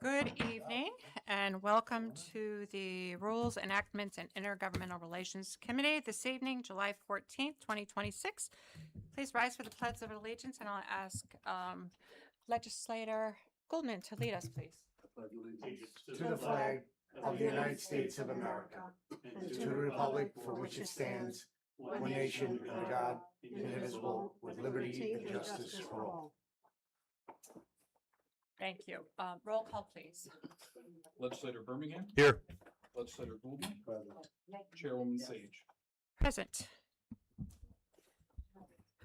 Good evening and welcome to the Rules, Enactments, and Intergovernmental Relations Committee this evening, July 14th, 2026. Please rise for the Pledge of Allegiance, and I'll ask Legislator Goldman to lead us, please. To the flag of the United States of America and to the republic for which it stands, one nation under God, indivisible, with liberty and justice for all. Thank you. Roll call, please. Legislator Birmingham. Here. Legislator Goldman. Chairwoman Sage. Present.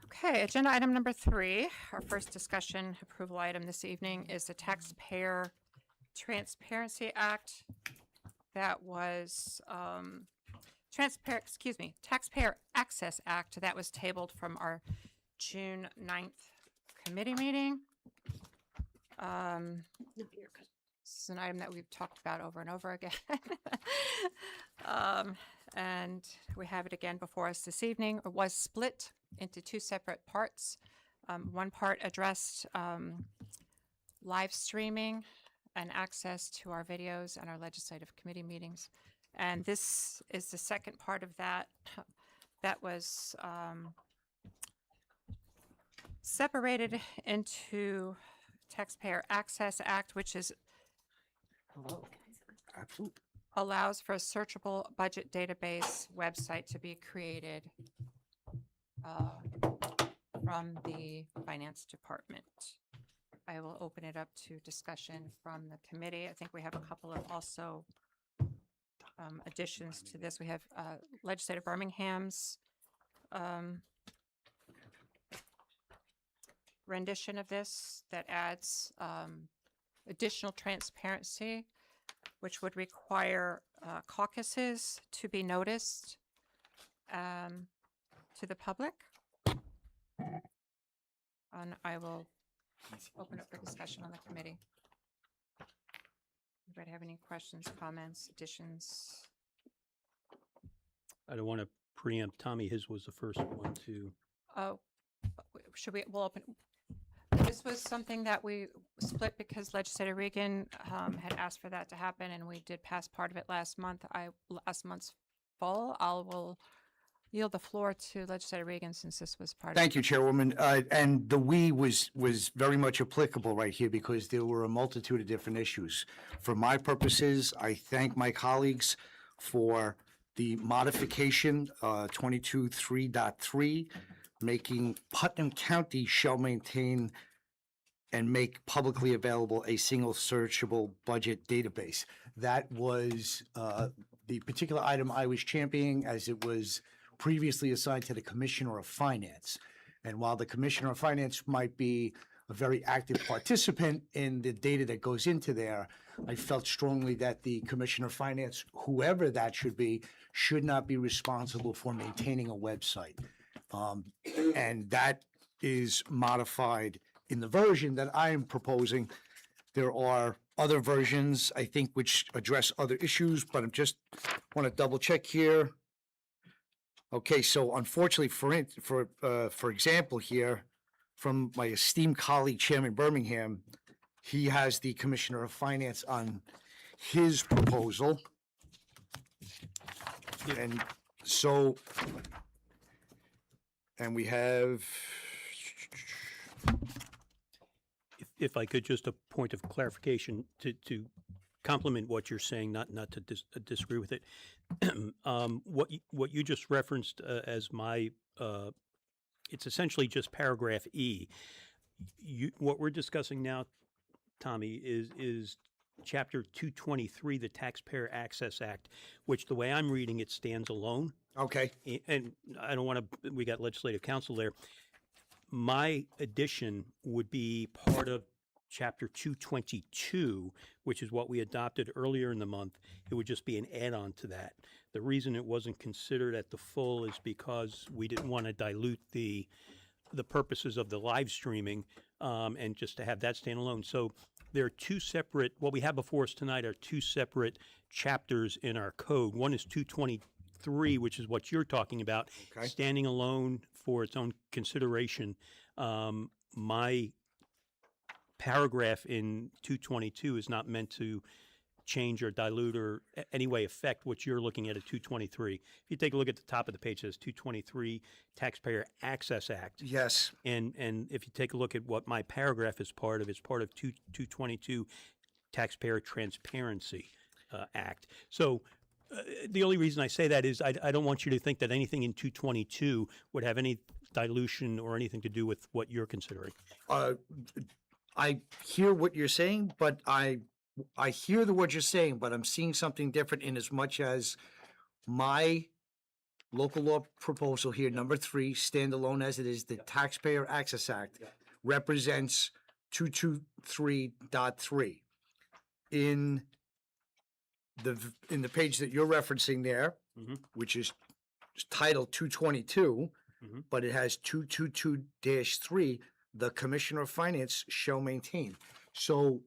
Okay, agenda item number 3, our first discussion approval item this evening is the Taxpayer Transparency Act. That was Taxpayer Access Act that was tabled from our June 9th committee meeting. This is an item that we've talked about over and over again. And we have it again before us this evening. It was split into 2 separate parts. One part addressed live streaming and access to our videos and our legislative committee meetings. And this is the second part of that that was separated into Taxpayer Access Act, which is allows for a searchable budget database website to be created from the Finance Department. I will open it up to discussion from the committee. I think we have a couple of also additions to this. We have Legislator Birmingham's rendition of this that adds additional transparency, which would require caucuses to be noticed to the public. And I will open up for discussion on the committee. Anybody have any questions, comments, additions? I don't want to preempt Tommy. His was the first one to. Oh, we'll open. This was something that we split because Legislator Regan had asked for that to happen, and we did pass part of it last month. Last month's fall. I will yield the floor to Legislator Regan since this was part Thank you, Chairwoman. And the "we" was very much applicable right here because there were a multitude of different issues. For my purposes, I thank my colleagues for the modification 22.3.3, making Putnam County shall maintain and make publicly available a single searchable budget database. That was the particular item I was championing, as it was previously assigned to the Commissioner of Finance. And while the Commissioner of Finance might be a very active participant in the data that goes into there, I felt strongly that the Commissioner of Finance, whoever that should be, should not be responsible for maintaining a website. And that is modified in the version that I am proposing. There are other versions, I think, which address other issues, but I just want to double check here. Okay, so unfortunately, for example here, from my esteemed colleague, Chairman Birmingham, he has the Commissioner of Finance on his proposal. And so, and we have, If I could, just a point of clarification to complement what you're saying, not to disagree with it. What you just referenced as my, it's essentially just paragraph E. What we're discussing now, Tommy, is Chapter 223, the Taxpayer Access Act, which the way I'm reading it stands alone. okay, And I don't want to, we got legislative counsel there. My addition would be part of Chapter 222, which is what we adopted earlier in the month. It would just be an add-on to that. The reason it wasn't considered at the full is because we didn't want to dilute the purposes of the live streaming and just to have that stand alone. So there are 2 separate, what we have before us tonight are 2 separate chapters in our code. One is 223, which is what you're talking about, Okay. standing alone for its own consideration. My paragraph in 222 is not meant to change or dilute or any way affect what you're looking at 223. If you take a look at the top of the page, it says 223 Taxpayer Access Act. Yes. And if you take a look at what my paragraph is part of, it's part of 222 Taxpayer Transparency Act. So the only reason I say that is I don't want you to think that anything in 222 would have any dilution or anything to do with what you're considering. I hear what you're saying, but I hear what you're saying, but I'm seeing something different in as much as my local law proposal here, number 3, standalone as it is, the Taxpayer Access Act, represents 223.3. In the page that you're referencing there, which is titled 222, but it has 222-3, the Commissioner of Finance shall maintain. So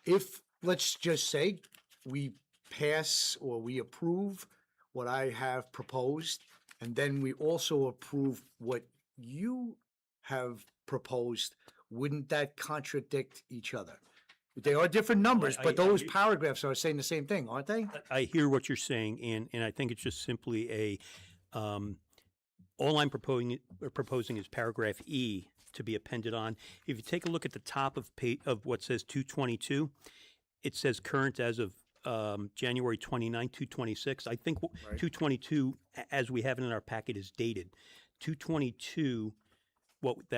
if, let's just say, we pass or we approve what I have proposed, and then we also approve what you have proposed, wouldn't that contradict each other? They are different numbers, but those paragraphs are saying the same thing, aren't they? I hear what you're saying, and I think it's just simply a, all I'm proposing is paragraph E to be appended on. If you take a look at the top of what says 222, it says current as of January 29, 226. I think 222, as we have it in our packet, is dated. 222,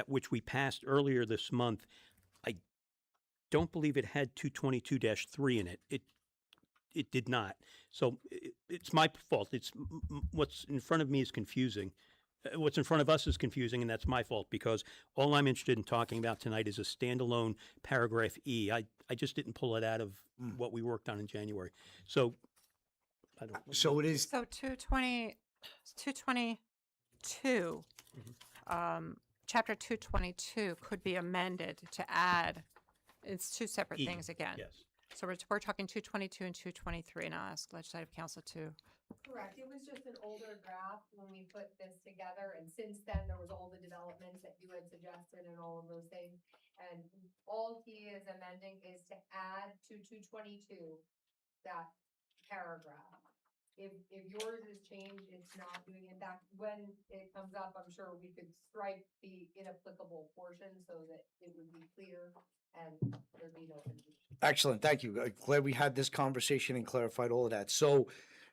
which we passed earlier this month, I don't believe it had 222-3 in it. It did not. So it's my fault. It's what's in front of me is confusing. What's in front of us is confusing, and that's my fault because all I'm interested in talking about tonight is a standalone paragraph E. I just didn't pull it out of what we worked on in January. So I don't. So it is. So 222, chapter 222 could be amended to add, it's two separate E, things again. Yes. So we're talking 222 and 223, and I'll ask Legislative Counsel to. Correct. It was just an older draft when we put this together, and since then, there was all the developments that you had suggested and all of those things. And all he is amending is to add to 222, that paragraph. If yours is changed, it's not doing it. That when it comes up, I'm sure we could strike the inapplicable portion so that it would be clear and there'd be no confusion. Excellent, thank you. Glad we had this conversation and clarified all of that. So,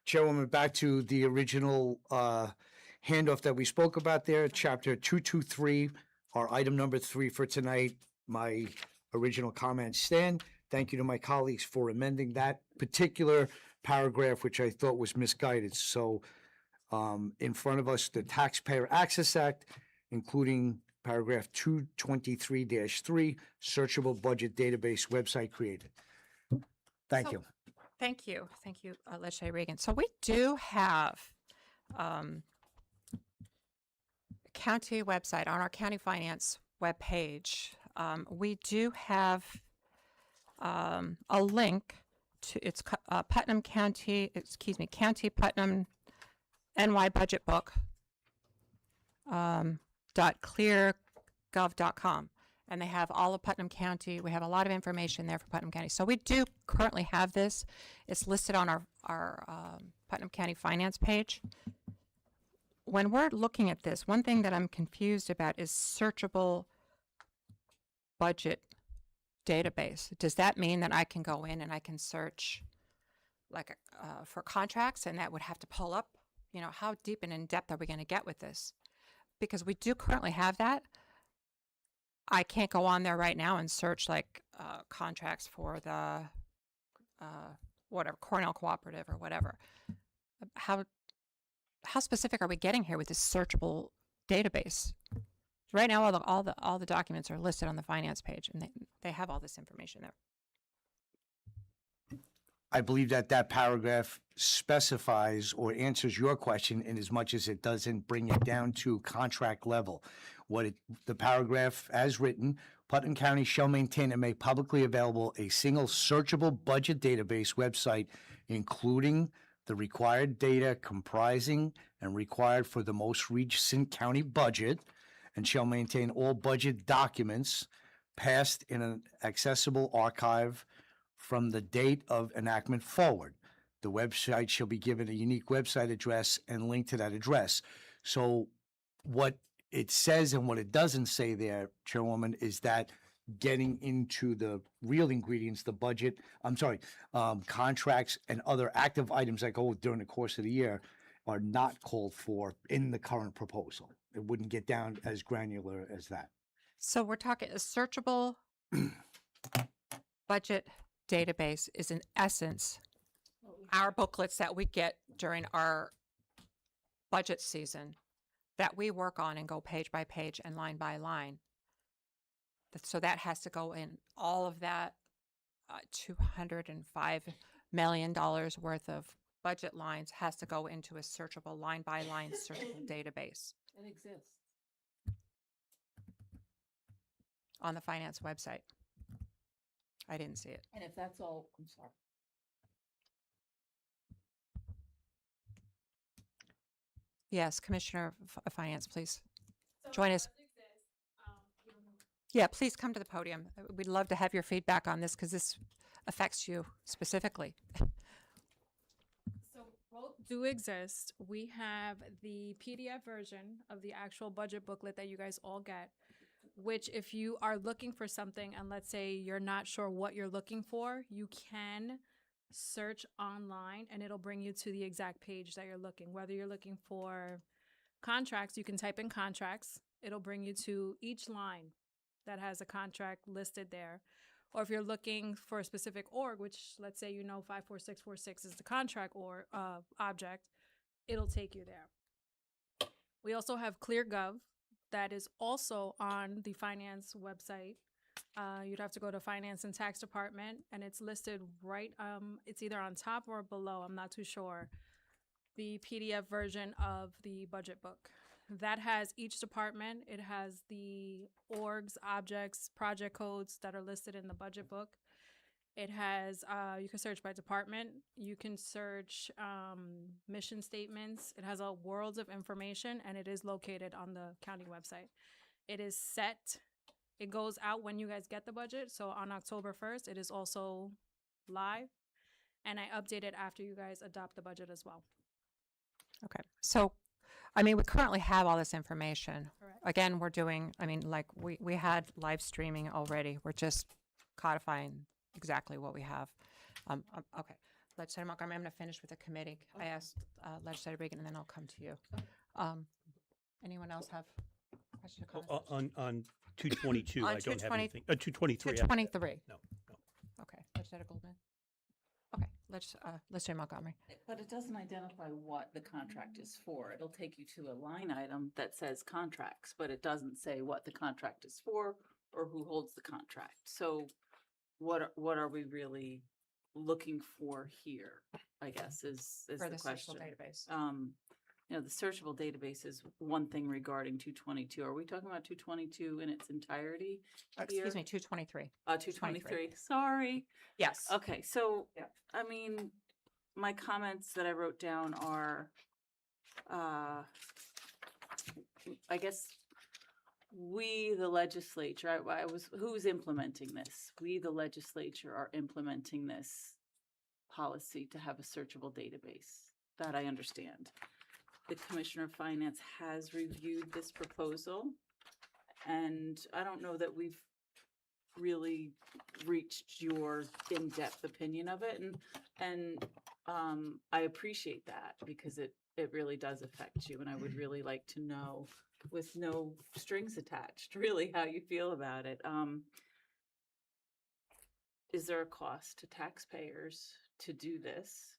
Chairwoman, back to the original handoff that we spoke about there, Chapter 223, our item number 3 for tonight. My original comments stand. Thank you to my colleagues for amending that particular paragraph, which I thought was misguided. So, in front of us, the Taxpayer Access Act, including paragraph 223-3, searchable budget database website created. Thank you. Thank you. Thank you, Legislator Reagan. So we do have county website on our county finance webpage. We do have a link to it's Putnam County, County Putnam NY Budget Book .cleargov.com. And they have all of Putnam County. We have a lot of information there for Putnam County. So we do currently have this. It's listed on our Putnam County finance page. When we're looking at this, one thing that I'm confused about is searchable budget database. Does that mean that I can go in and I can search like for contracts and that would have to pull up? You know, how deep and in depth are we going to get with this? Because we do currently have that. I can't go on there right now and search like contracts for the whatever Cornell Cooperative or whatever. How specific are we getting here with this searchable database? Right now, all the documents are listed on the finance page, and they have all this information there. I believe that paragraph specifies or answers your question in as much as it doesn't bring it down to contract level. The paragraph as written, Putnam County shall maintain and make publicly available a single searchable budget database website, including the required data comprising and required for the most recent county budget, and shall maintain all budget documents, passed in an accessible archive from the date of enactment forward. The website shall be given a unique website address and link to that address. So what it says and what it doesn't say there, Chairwoman, is that getting into the real ingredients, the budget, contracts and other active items that go during the course of the year are not called for in the current proposal. It wouldn't get down as granular as that. So we're talking a searchable budget database is in essence our booklets that we get during our budget season that we work on and go page by page and line by line. So that has to go in all of that $205 million worth of budget lines has to go into a searchable line by line searchable database It exists. on the finance website. I didn't see it. And if that's all, I'm sorry. Yes, Commissioner of Finance, please. Join us. Yeah, please come to the podium. We'd love to have your feedback on this because this affects you specifically. So both do exist. We have the PDF version of the actual budget booklet that you guys all get, which if you are looking for something and let's say you're not sure what you're looking for, you can search online and it'll bring you to the exact page that you're looking. Whether you're looking for contracts, you can type in contracts. It'll bring you to each line that has a contract listed there. Or if you're looking for a specific org, which let's say 54646 is the contract or object, it'll take you there. We also have ClearGov that is also on the finance website. You'd have to go to Finance and Tax Department and it's listed right, it's either on top or below, I'm not too sure. The PDF version of the budget book. That has each department. It has the orgs, objects, project codes that are listed in the budget book. It has, you can search by department. You can search mission statements. It has a world of information and it is located on the county website. It is set. It goes out when you guys get the budget. So on October 1st, it is also live. And I update it after you guys adopt the budget as well. Okay. So, I mean, we currently have all this information. Correct. Again, we're doing, I mean, like we had live streaming already. We're just codifying exactly what we have. Okay. Legislator Montgomery, I'm going to finish with the committee. I asked Legislator Regan and then I'll come to you. Anyone else have questions or comments? On 222, On I don't have 220 anything. 223. 223. No. Okay. Legislator Goldman. Okay. Legislator Montgomery. But it doesn't identify what the contract is for. It'll take you to a line item that says contracts, but it doesn't say what the contract is for or who holds the contract. So what are we really looking for here, I guess, is For the the question. searchable database. The searchable database is one thing regarding 222. Are we talking about 222 in its entirety? Excuse me, 223. 223. Sorry. Yes. Okay, so, Yeah. I mean, my comments that I wrote down are, I guess, we, the legislature, who's implementing this? We, the legislature, are implementing this policy to have a searchable database. That I understand. The Commissioner of Finance has reviewed this proposal, and I don't know that we've really reached your in-depth opinion of it, and I appreciate that because it really does affect you, and I would really like to know, with no strings attached, really how you feel about it. Is there a cost to taxpayers to do this?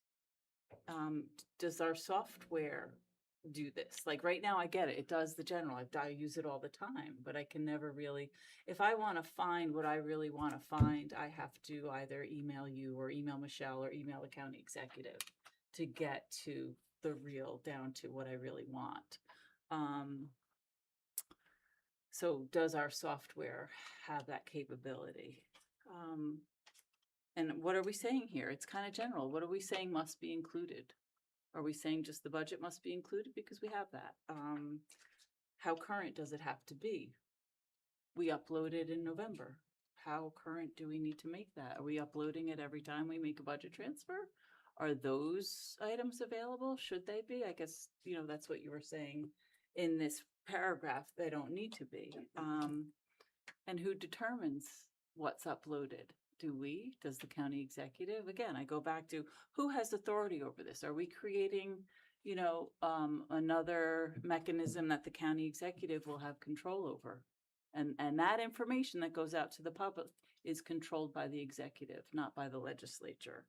Does our software do this? Like right now I get it. It does the general. I use it all the time, but I can never really, if I want to find what I really want to find, I have to either email you or email Michelle or email the county executive to get to the real down to what I really want. So does our software have that capability? And what are we saying here? It's kind of general. What are we saying must be included? Are we saying just the budget must be included because we have that? How current does it have to be? We uploaded in November. how current do we need to make that? Are we uploading it every time we make a budget transfer? Are those items available? Should they be? I guess, that's what you were saying in this paragraph, they don't need to be. And who determines what's uploaded? Do we? Does the county executive? Again, I go back to who has authority over this? Are we creating, another mechanism that the county executive will have control over? And that information that goes out to the public is controlled by the executive, not by the legislature.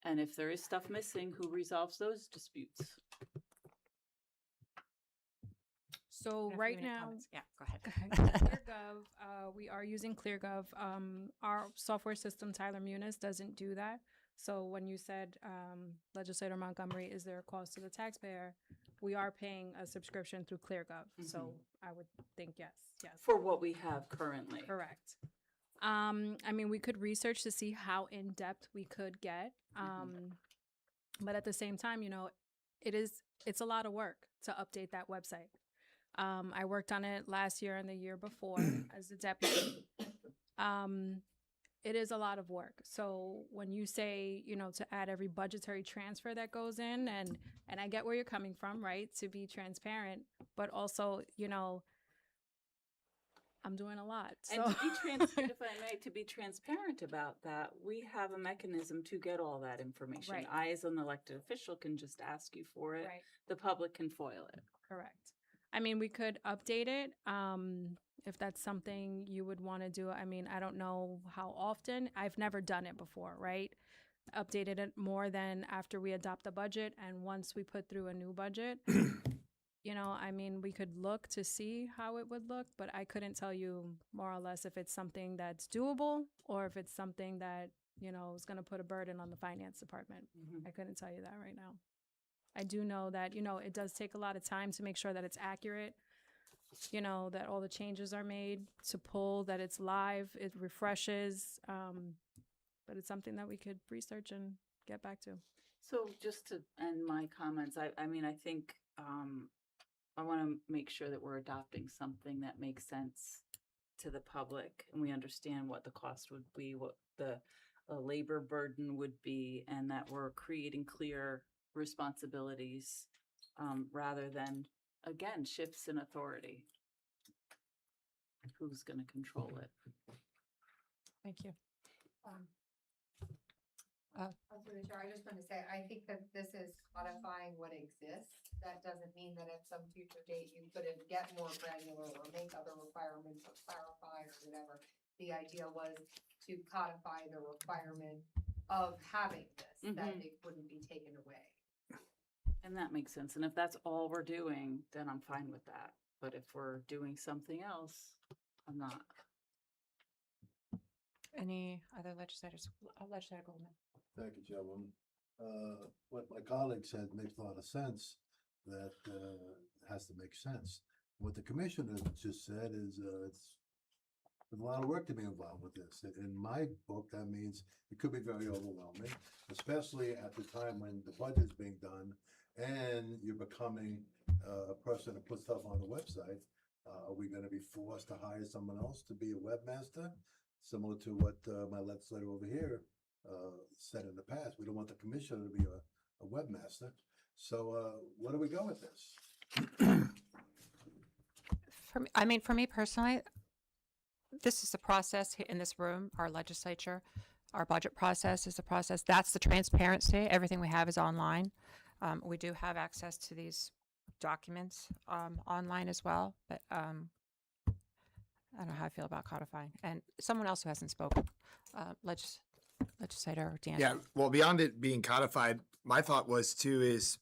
And if there is stuff missing, who resolves those disputes? So If you right have any now, comments- Yeah, go ahead. ClearGov, we are using ClearGov. Our software system, Tyler Munis, doesn't do that. So when you said, Legislator Montgomery, is there a cost to the taxpayer? We are paying a subscription through ClearGov. So I would think yes. For what we have currently. Correct. We could research to see how in-depth we could get. But at the same time, it's a lot of work to update that website. I worked on it last year and the year before as a deputy. It is a lot of work. So when you say, to add every budgetary transfer that goes in, and I get where you're coming from, right? To be transparent, but also, I'm doing a lot. And So. to be if I may, to be transparent about that, we have a mechanism to get all that information. Right. I, as an elected official, can just ask you for it. Right. The public can foil it. Correct. We could update it if that's something you would want to do. I don't know how often. I've never done it before, right? Updated it more than after we adopt the budget and once we put through a new budget. We could look to see how it would look, but I couldn't tell you more or less if it's something that's doable or if it's something that, is going to put a burden on the finance department. I couldn't tell you that right now. I do know that, it does take a lot of time to make sure that it's accurate, that all the changes are made, to pull, that it's live, it refreshes. But it's something that we could research and get back to. So just to end my comments, I think I want to make sure that we're adopting something that makes sense to the public and we understand what the cost would be, what the labor burden would be, and that we're creating clear responsibilities rather than, again, shifts in authority. Who's going to control it? Thank you. Through the chair, I just want to say, I think that this is codifying what exists. That doesn't mean that at some future date you couldn't get more granular or make other requirements or clarify or whatever. The idea was to codify the requirement of having this, that it wouldn't be taken away. And that makes sense. And if that's all we're doing, then I'm fine with that. But if we're doing something else, I'm not. Any other legislators? Legislator Goldman. Thank you, Chairwoman. What my colleague said makes a lot of sense, that has to make sense. What the commissioner just said is there's a lot of work to be involved with this. In my book, that means it could be very overwhelming, especially at the time when the budget's being done and you're becoming a person that puts stuff on the website. Are we going to be forced to hire someone else to be a webmaster? Similar to what my legislator over here said in the past. We don't want the commissioner to be a webmaster. So where do we go with this? For me personally, this is the process in this room, our legislature, our budget process is the process. That's the transparency. Everything we have is online. We do have access to these documents online as well, but I don't know how I feel about codifying. And someone else who hasn't spoken, Legislator Dan. Yeah, well, beyond it being codified, my thought was is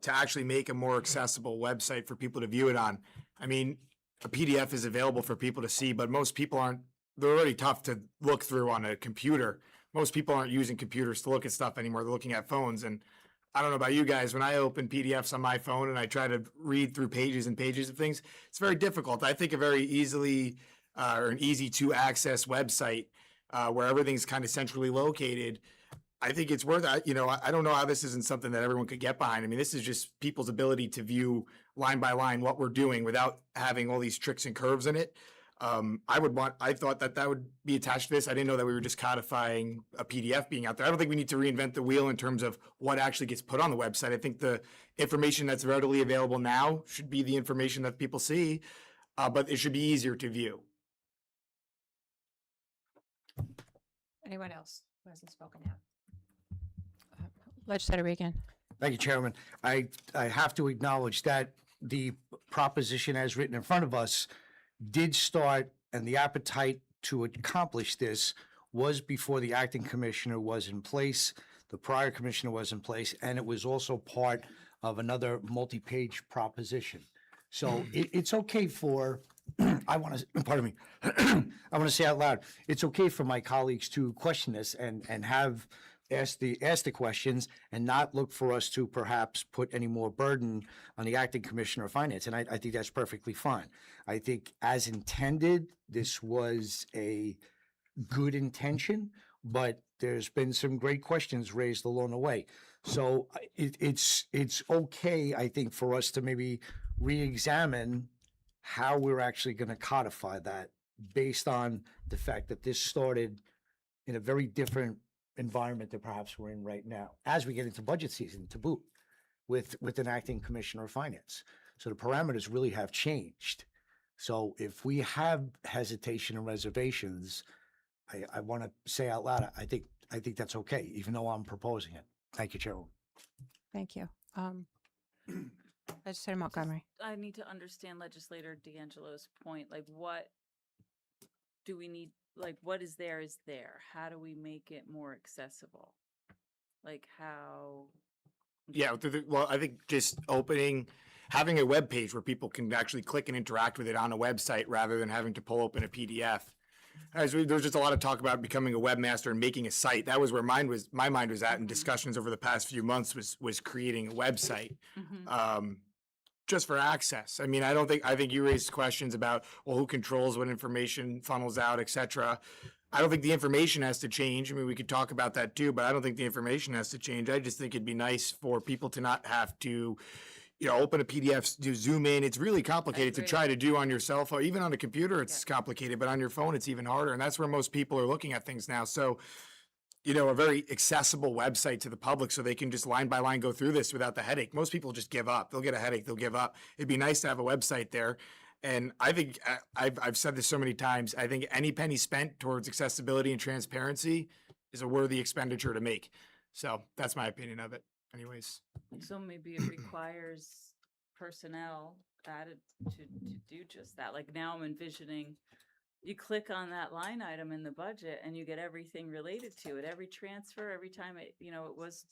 to actually make a more accessible website for people to view it on. I mean, a PDF is available for people to see, but most people they're already tough to look through on a computer. Most people aren't using computers to look at stuff anymore. They're looking at phones. And I don't know about you guys, when I open PDFs on my phone and I try to read through pages and pages of things, it's very difficult. I think a very easily or an easy to access website where everything's kind of centrally located, I think it's worth it. I don't know how this isn't something that everyone could get behind. I mean, this is just people's ability to view line by line what we're doing without having all these tricks and curves in it. I thought that would be attached to this. I didn't know that we were just codifying a PDF being out there. I don't think we need to reinvent the wheel in terms of what actually gets put on the website. I think the information that's readily available now should be the information that people see, but it should be easier to view. Anyone else who hasn't spoken yet? Legislator Regan. Thank you, Chairman. I have to acknowledge that the proposition as written in front of us did start, and the appetite to accomplish this was before the acting commissioner was in place, the prior commissioner was in place, and it was also part of another multi-page proposition. So it's okay for, I want to, pardon me, I want to say out loud, it's okay for my colleagues to question this and have ask the questions and not look for us to perhaps put any more burden on the acting commissioner of finance. And I think that's perfectly fine. I think as intended, this was a good intention, but there's been some great questions raised along the way. So it's okay, I think, for us to maybe re-examine how we're actually going to codify that based on the fact that this started in a very different environment that perhaps we're in right now, as we get into budget season to boot with an acting commissioner of finance. So the parameters really have changed. So if we have hesitation and reservations, I want to say out loud, I think that's okay, even though I'm proposing it. Thank you, Chairwoman. Thank you. Legislator Montgomery. I need to understand Legislator D'Angelo's point. Like, what do we need? Like, what is there? How do we make it more accessible? Like, how? Yeah, well, I think just having a web page where people can actually click and interact with it on a website rather than having to pull open a PDF. There was just a lot of talk about becoming a webmaster and making a site. That was where my mind was at in discussions over the past few months was creating a website. Just for access. I mean, I think you raised questions about, well, who controls what information funnels out, et cetera. I don't think the information has to change. I mean, we could talk about that too, but I don't think the information has to change. I just think it'd be nice for people to not have to, open a PDF, to zoom in. It's really complicated to try to do on your cell phone. Even on a computer, it's complicated, but on your phone, it's even harder. And that's where most people are looking at things now. So, a very accessible website to the public so they can just line by line go through this without the headache. Most people just give up. They'll get a headache. They'll give up. It'd be nice to have a website there. And I think I've said this so many times. I think any penny spent towards accessibility and transparency is a worthy expenditure to make. So that's my opinion of it. Anyways. So maybe it requires personnel added to do just that. Like, now I'm envisioning you click on that line item in the budget and you get everything related to it, every transfer, every time it was,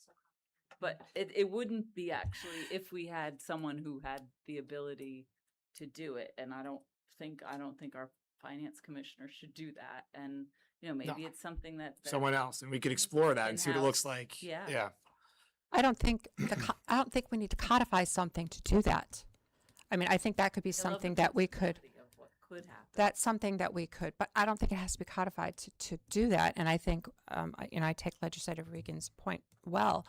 but it wouldn't be actually if we had someone who had the ability to do it. And I don't think our finance commissioner should do that. And, maybe it's something that someone else, and we could explore that and see what it looks like. Yeah. I don't think we need to codify something to do that. I mean, I think that could be something that we could. Could happen. That's something that we could, but I don't think it has to be codified to do that. And I think, I take Legislator Regan's point well,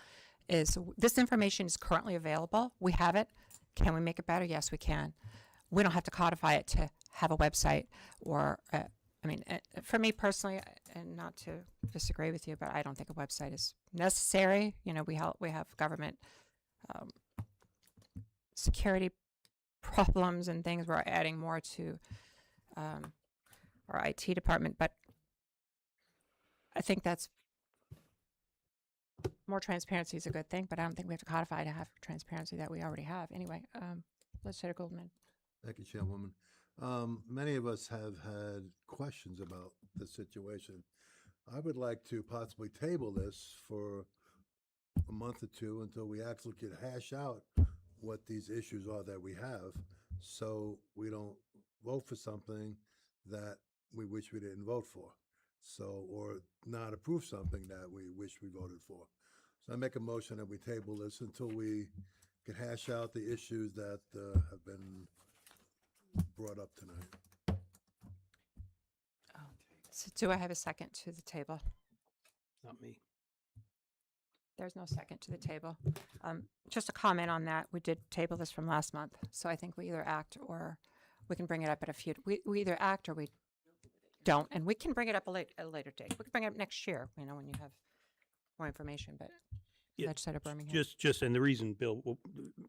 is this information is currently available. We have it. Can we make it better? Yes, we can. We don't have to codify it to have a website or, for me personally, and not to disagree with you, but I don't think a website is necessary. We have government security problems and things. We're adding more to our IT department, but I think that's more transparency is a good thing, but I don't think we have to codify to have transparency that we already have. Anyway, Legislator Goldman. Thank you, Chairwoman. Many of us have had questions about the situation. I would like to possibly table this for a month or two until we actually can hash out what these issues are that we have, so we don't vote for something that we wish we didn't vote for, or not approve something that we wish we voted for. So I make a motion that we table this until we can hash out the issues that have been brought up tonight. So do I have a second to the table? Not me. There's no second to the table. Just a comment on that. We did table this from last month, so I think we either act or we can bring it up at we either act or we don't, and we can bring it up at a later date. We can bring it up next year, when you have more information, but Yeah, Legislator Birmingham. Just, and the reason, Bill,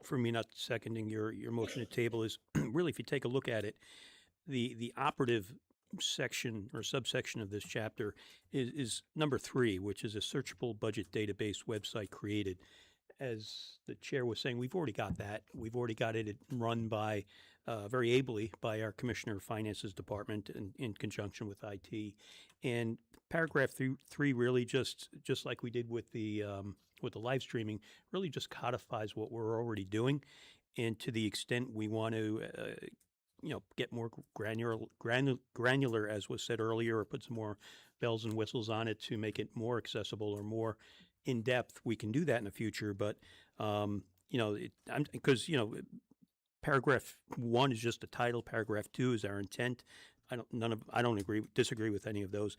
for me not seconding your motion to table is really, if you take a look at it, the operative section or subsection of this chapter is number 3, which is a searchable budget database website created. As the chair was saying, we've already got that. We've already got it run by, very ably by our Commissioner of Finances Department in conjunction with IT. And paragraph 3 really just like we did with the live streaming, really just codifies what we're already doing. And to the extent we want to, get more granular, as was said earlier, or put some more bells and whistles on it to make it more accessible or more in depth, we can do that in the future. But because paragraph 1 is just a title. Paragraph 2 is our intent. I don't disagree with any of those.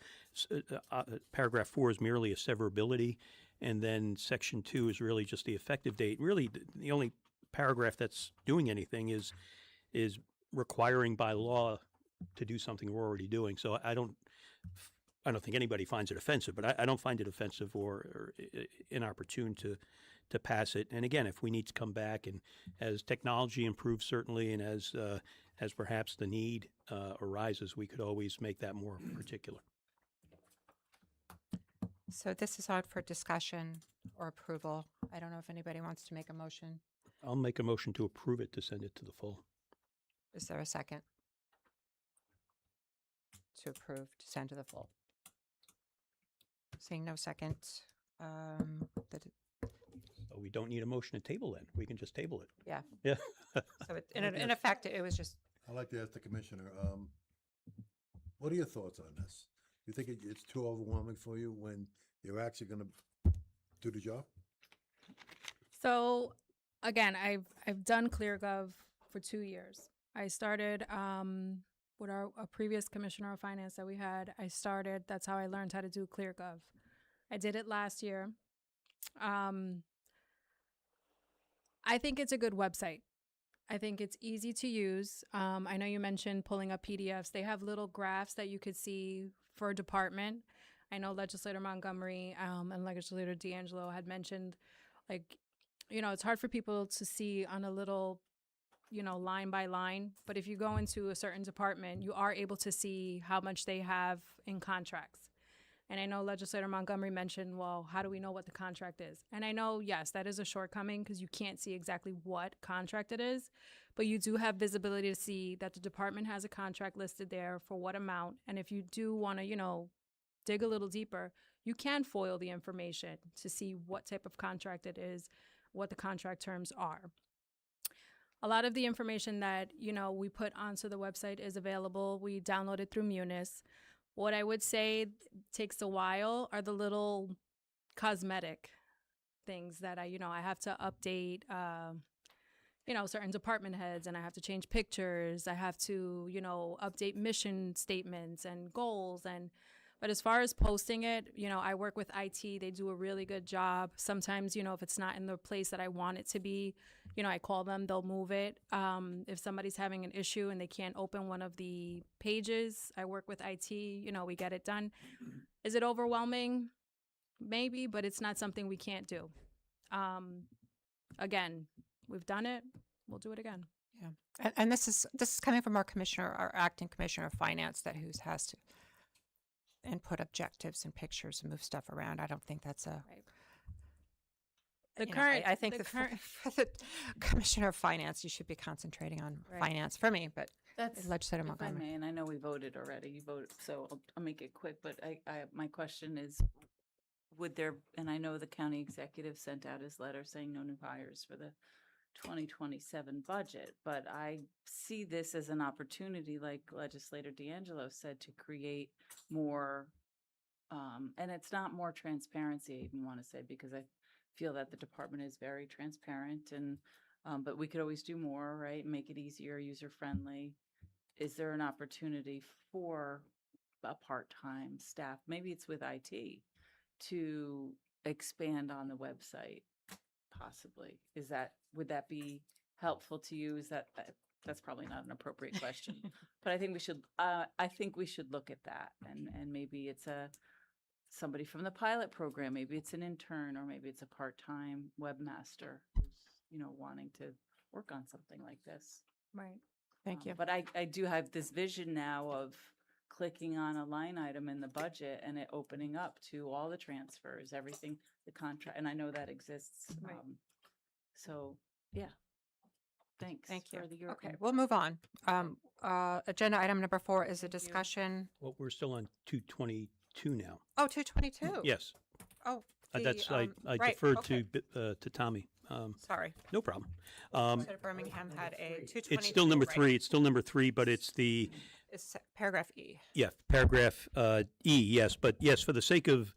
Paragraph 4 is merely a severability, and then section 2 is really just the effective date. Really, the only paragraph that's doing anything is requiring by law to do something we're already doing. So I don't think anybody finds it offensive, but I don't find it offensive or inopportune to pass it. And again, if we need to come back, and as technology improves, certainly, and as perhaps the need arises, we could always make that more particular. So this is out for discussion or approval. I don't know if anybody wants to make a motion. I'll make a motion to approve it, to send it to the full. Is there a second? To approve, to send to the full. Seeing no second. So we don't need a motion to table then. We can just table it. Yeah. Yeah. So in effect, it was just, I'd like to ask the commissioner, what are your thoughts on this? You think it's too overwhelming for you when you're actually gonna do the job? So again, I've done ClearGov for 2 years. I started with a previous commissioner of finance that we had. That's how I learned how to do ClearGov. I did it last year. I think it's a good website. I think it's easy to use. I know you mentioned pulling up PDFs. They have little graphs that you could see for a department. I know Legislator Montgomery and Legislator D'Angelo had mentioned, it's hard for people to see on a little, line by line. But if you go into a certain department, you are able to see how much they have in contracts. And I know Legislator Montgomery mentioned, well, how do we know what the contract is? And I know, yes, that is a shortcoming because you can't see exactly what contract it is, but you do have visibility to see that the department has a contract listed there for what amount. And if you do want to, dig a little deeper, you can FOIL the information to see what type of contract it is, what the contract terms are. A lot of the information that, we put onto the website is available. We download it through Munis. What I would say takes a while are the little cosmetic things that I have to update, certain department heads, and I have to change pictures. I have to, update mission statements and goals. But as far as posting it, I work with IT. They do a really good job. Sometimes, if it's not in the place that I want it to be, I call them, they'll move it. If somebody's having an issue and they can't open one of the pages, I work with IT, we get it done. Is it overwhelming? Maybe, but it's not something we can't do. Again, we've done it. We'll do it again. yeah. And this is coming from our acting commissioner of finance who has to input objectives and pictures and move stuff around. I don't think that's a. Right. I think for the commissioner of finance, you should be concentrating on finance for me, but That's, Legislator if I Montgomery. may, and I know we voted already, you voted, so I'll make it quick, but my question is, would there, and I know the county executive sent out his letter saying no new hires for the 2027 budget, but I see this as an opportunity, like Legislator D'Angelo said, to create more, and it's not more transparency, I even want to say, because I feel that the department is very transparent, and but we could always do more, right? Make it easier, user-friendly. Is there an opportunity for a part-time staff, maybe it's with IT, to expand on the website? Possibly. Would that be helpful to you? Is that that's probably not an appropriate question. But I think we should look at that, and maybe it's somebody from the pilot program, maybe it's an intern, or maybe it's a part-time webmaster who's, wanting to work on something like this. Right. Thank you. But I do have this vision now of clicking on a line item in the budget and it opening up to all the transfers, everything, the contract, and I know that exists. Right. So, yeah. Thanks. Thank you. for your Okay, input. we'll move on. Agenda item number 4 is a discussion. Well, we're still on 222 now. Oh, 222. Yes, Oh, that's, the, I right, deferred okay. to Tommy. Sorry. No problem. Legislator Birmingham had a 222. It's still number right? 3. It's still number 3, but it's the, It's paragraph E. yeah, paragraph E, yes. But yes, for the sake of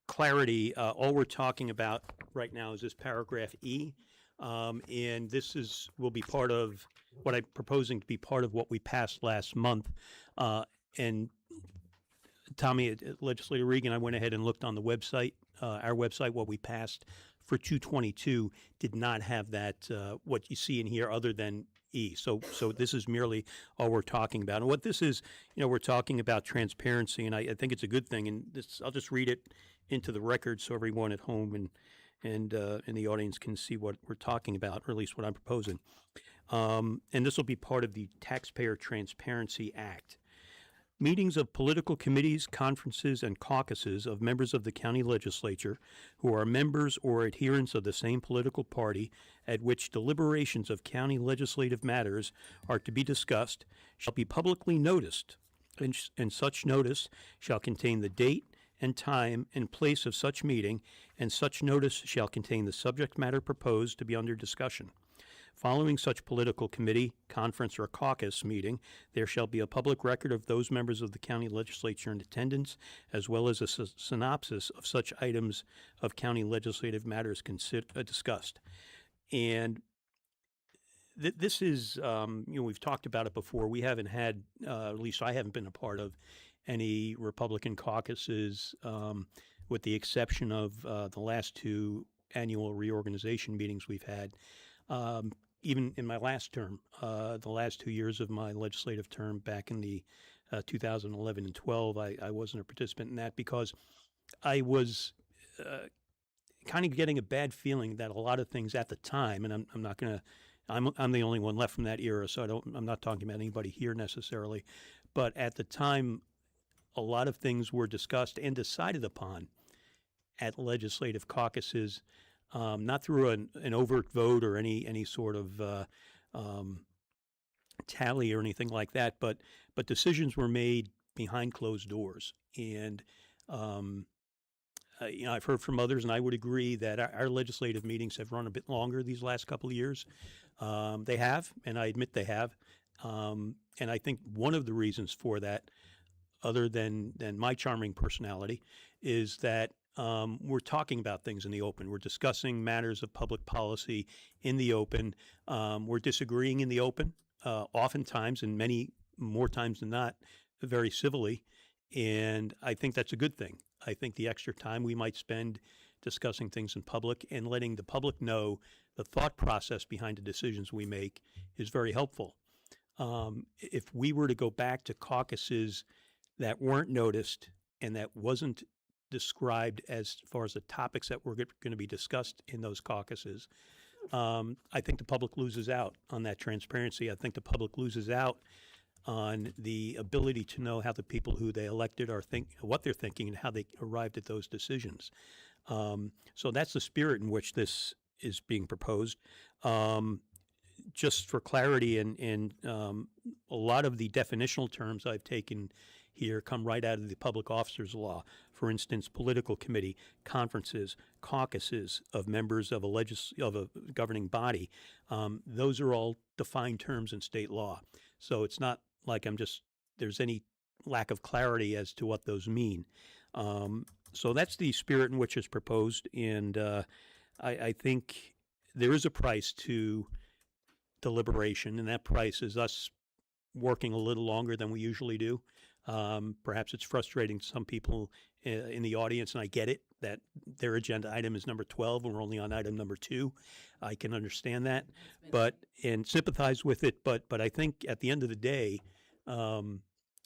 clarity, all we're talking about right now is this paragraph E. And this will be part of what I'm proposing to be part of what we passed last month. And Tommy, Legislator Regan, I went ahead and looked on the website, our website, what we passed for 222 did not have that, what you see in here other than E. So this is merely all we're talking about. And what this is, we're talking about transparency, and I think it's a good thing. And this, I'll just read it into the record so everyone at home and in the audience can see what we're talking about, or at least what I'm proposing. And this will be part of the Taxpayer Transparency Act. Meetings of political committees, conferences, and caucuses of members of the county legislature who are members or adherents of the same political party at which deliberations of county legislative matters are to be discussed shall be publicly noticed, and such notice shall contain the date and time and place of such meeting, and such notice shall contain the subject matter proposed to be under discussion. Following such political committee, conference, or caucus meeting, there shall be a public record of those members of the county legislature in attendance, as well as a synopsis of such items of county legislative matters discussed. And this is, we've talked about it before. We haven't had, at least I haven't been a part of any Republican caucuses, with the exception of the last 2 annual reorganization meetings we've had. Even in my last term, the last 2 years of my legislative term back in the 2011 and 12, I wasn't a participant in that because I was kind of getting a bad feeling that a lot of things at the time, and I'm not going to, I'm the only one left from that era, so I'm not talking about anybody here necessarily, but at the time, a lot of things were discussed and decided upon at legislative caucuses, not through an overt vote or any sort of tally or anything like that, but decisions were made behind closed doors. And I've heard from others, and I would agree that our legislative meetings have run a bit longer these last couple of years. They have, and I admit they have. And I think one of the reasons for that, other than my charming personality, is that we're talking about things in the open. We're discussing matters of public policy in the open. We're disagreeing in the open, oftentimes, and many more times than not, very civilly. And I think that's a good thing. I think the extra time we might spend discussing things in public and letting the public know the thought process behind the decisions we make is very helpful. If we were to go back to caucuses that weren't noticed and that wasn't described as far as the topics that were going to be discussed in those caucuses, I think the public loses out on that transparency. I think the public loses out on the ability to know how the people who they elected are what they're thinking and how they arrived at those decisions. So that's the spirit in which this is being proposed. Just for clarity, and a lot of the definitional terms I've taken here come right out of the Public Officers Law. For instance, political committee, conferences, caucuses of members of a governing body. Those are all defined terms in state law. So it's not like there's any lack of clarity as to what those mean. So that's the spirit in which it's proposed, and I think there is a price to deliberation, and that price is us working a little longer than we usually do. Perhaps it's frustrating to some people in the audience, and I get it. that their agenda item is number 12 and we're only on item number 2. I can understand that, and sympathize with it. But I think at the end of the day,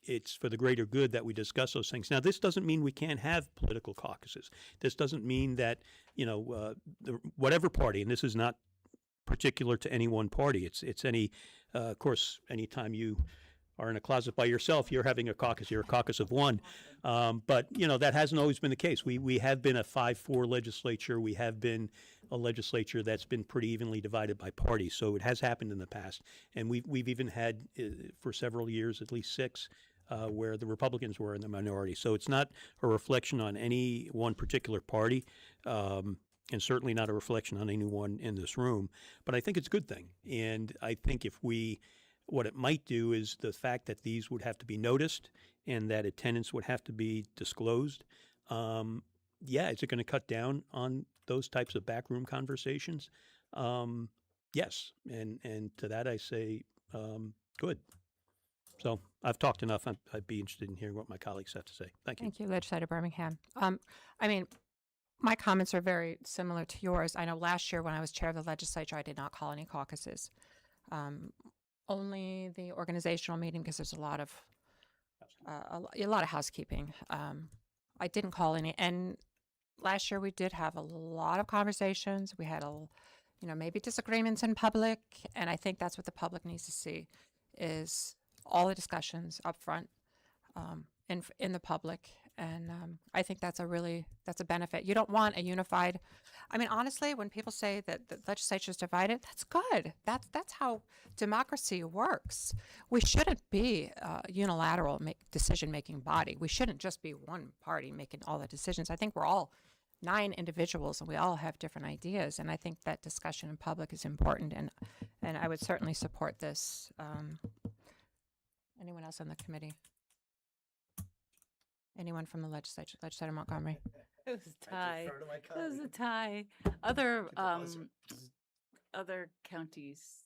it's for the greater good that we discuss those things. Now, this doesn't mean we can't have political caucuses. This doesn't mean that, whatever party, and this is not particular to any one party. It's any, of course, anytime you are in a closet by yourself, you're having a caucus. You're a caucus of one. But, that hasn't always been the case. We have been a 5-4 legislature. We have been a legislature that's been pretty evenly divided by parties. So it has happened in the past. And we've even had, for several years, at least 6, where the Republicans were in the minority. So it's not a reflection on any one particular party. And certainly not a reflection on anyone in this room. But I think it's a good thing. And I think what it might do is the fact that these would have to be noticed and that attendance would have to be disclosed. Is it going to cut down on those types of backroom conversations? Yes. And to that I say, good. So I've talked enough. I'd be interested in hearing what my colleagues have to say. Thank you. Thank you, Legislator Birmingham. My comments are very similar to yours. I know last year when I was chair of the legislature, I did not call any caucuses. Only the organizational meeting because there's a lot of housekeeping. I didn't call any, and last year we did have a lot of conversations. We had maybe disagreements in public, and I think that's what the public needs to see is all the discussions up front in the public. And I think that's a benefit. You don't want a unified, honestly, when people say that the legislature is divided, that's good. That's how democracy works. We shouldn't be a unilateral decision-making body. We shouldn't just be one party making all the decisions. I think we're all 9 individuals and we all have different ideas. And I think that discussion in public is important. And I would certainly support this. Anyone else on the committee? Anyone from the legislature? Legislator Montgomery? It was a tie. It was a tie. Other counties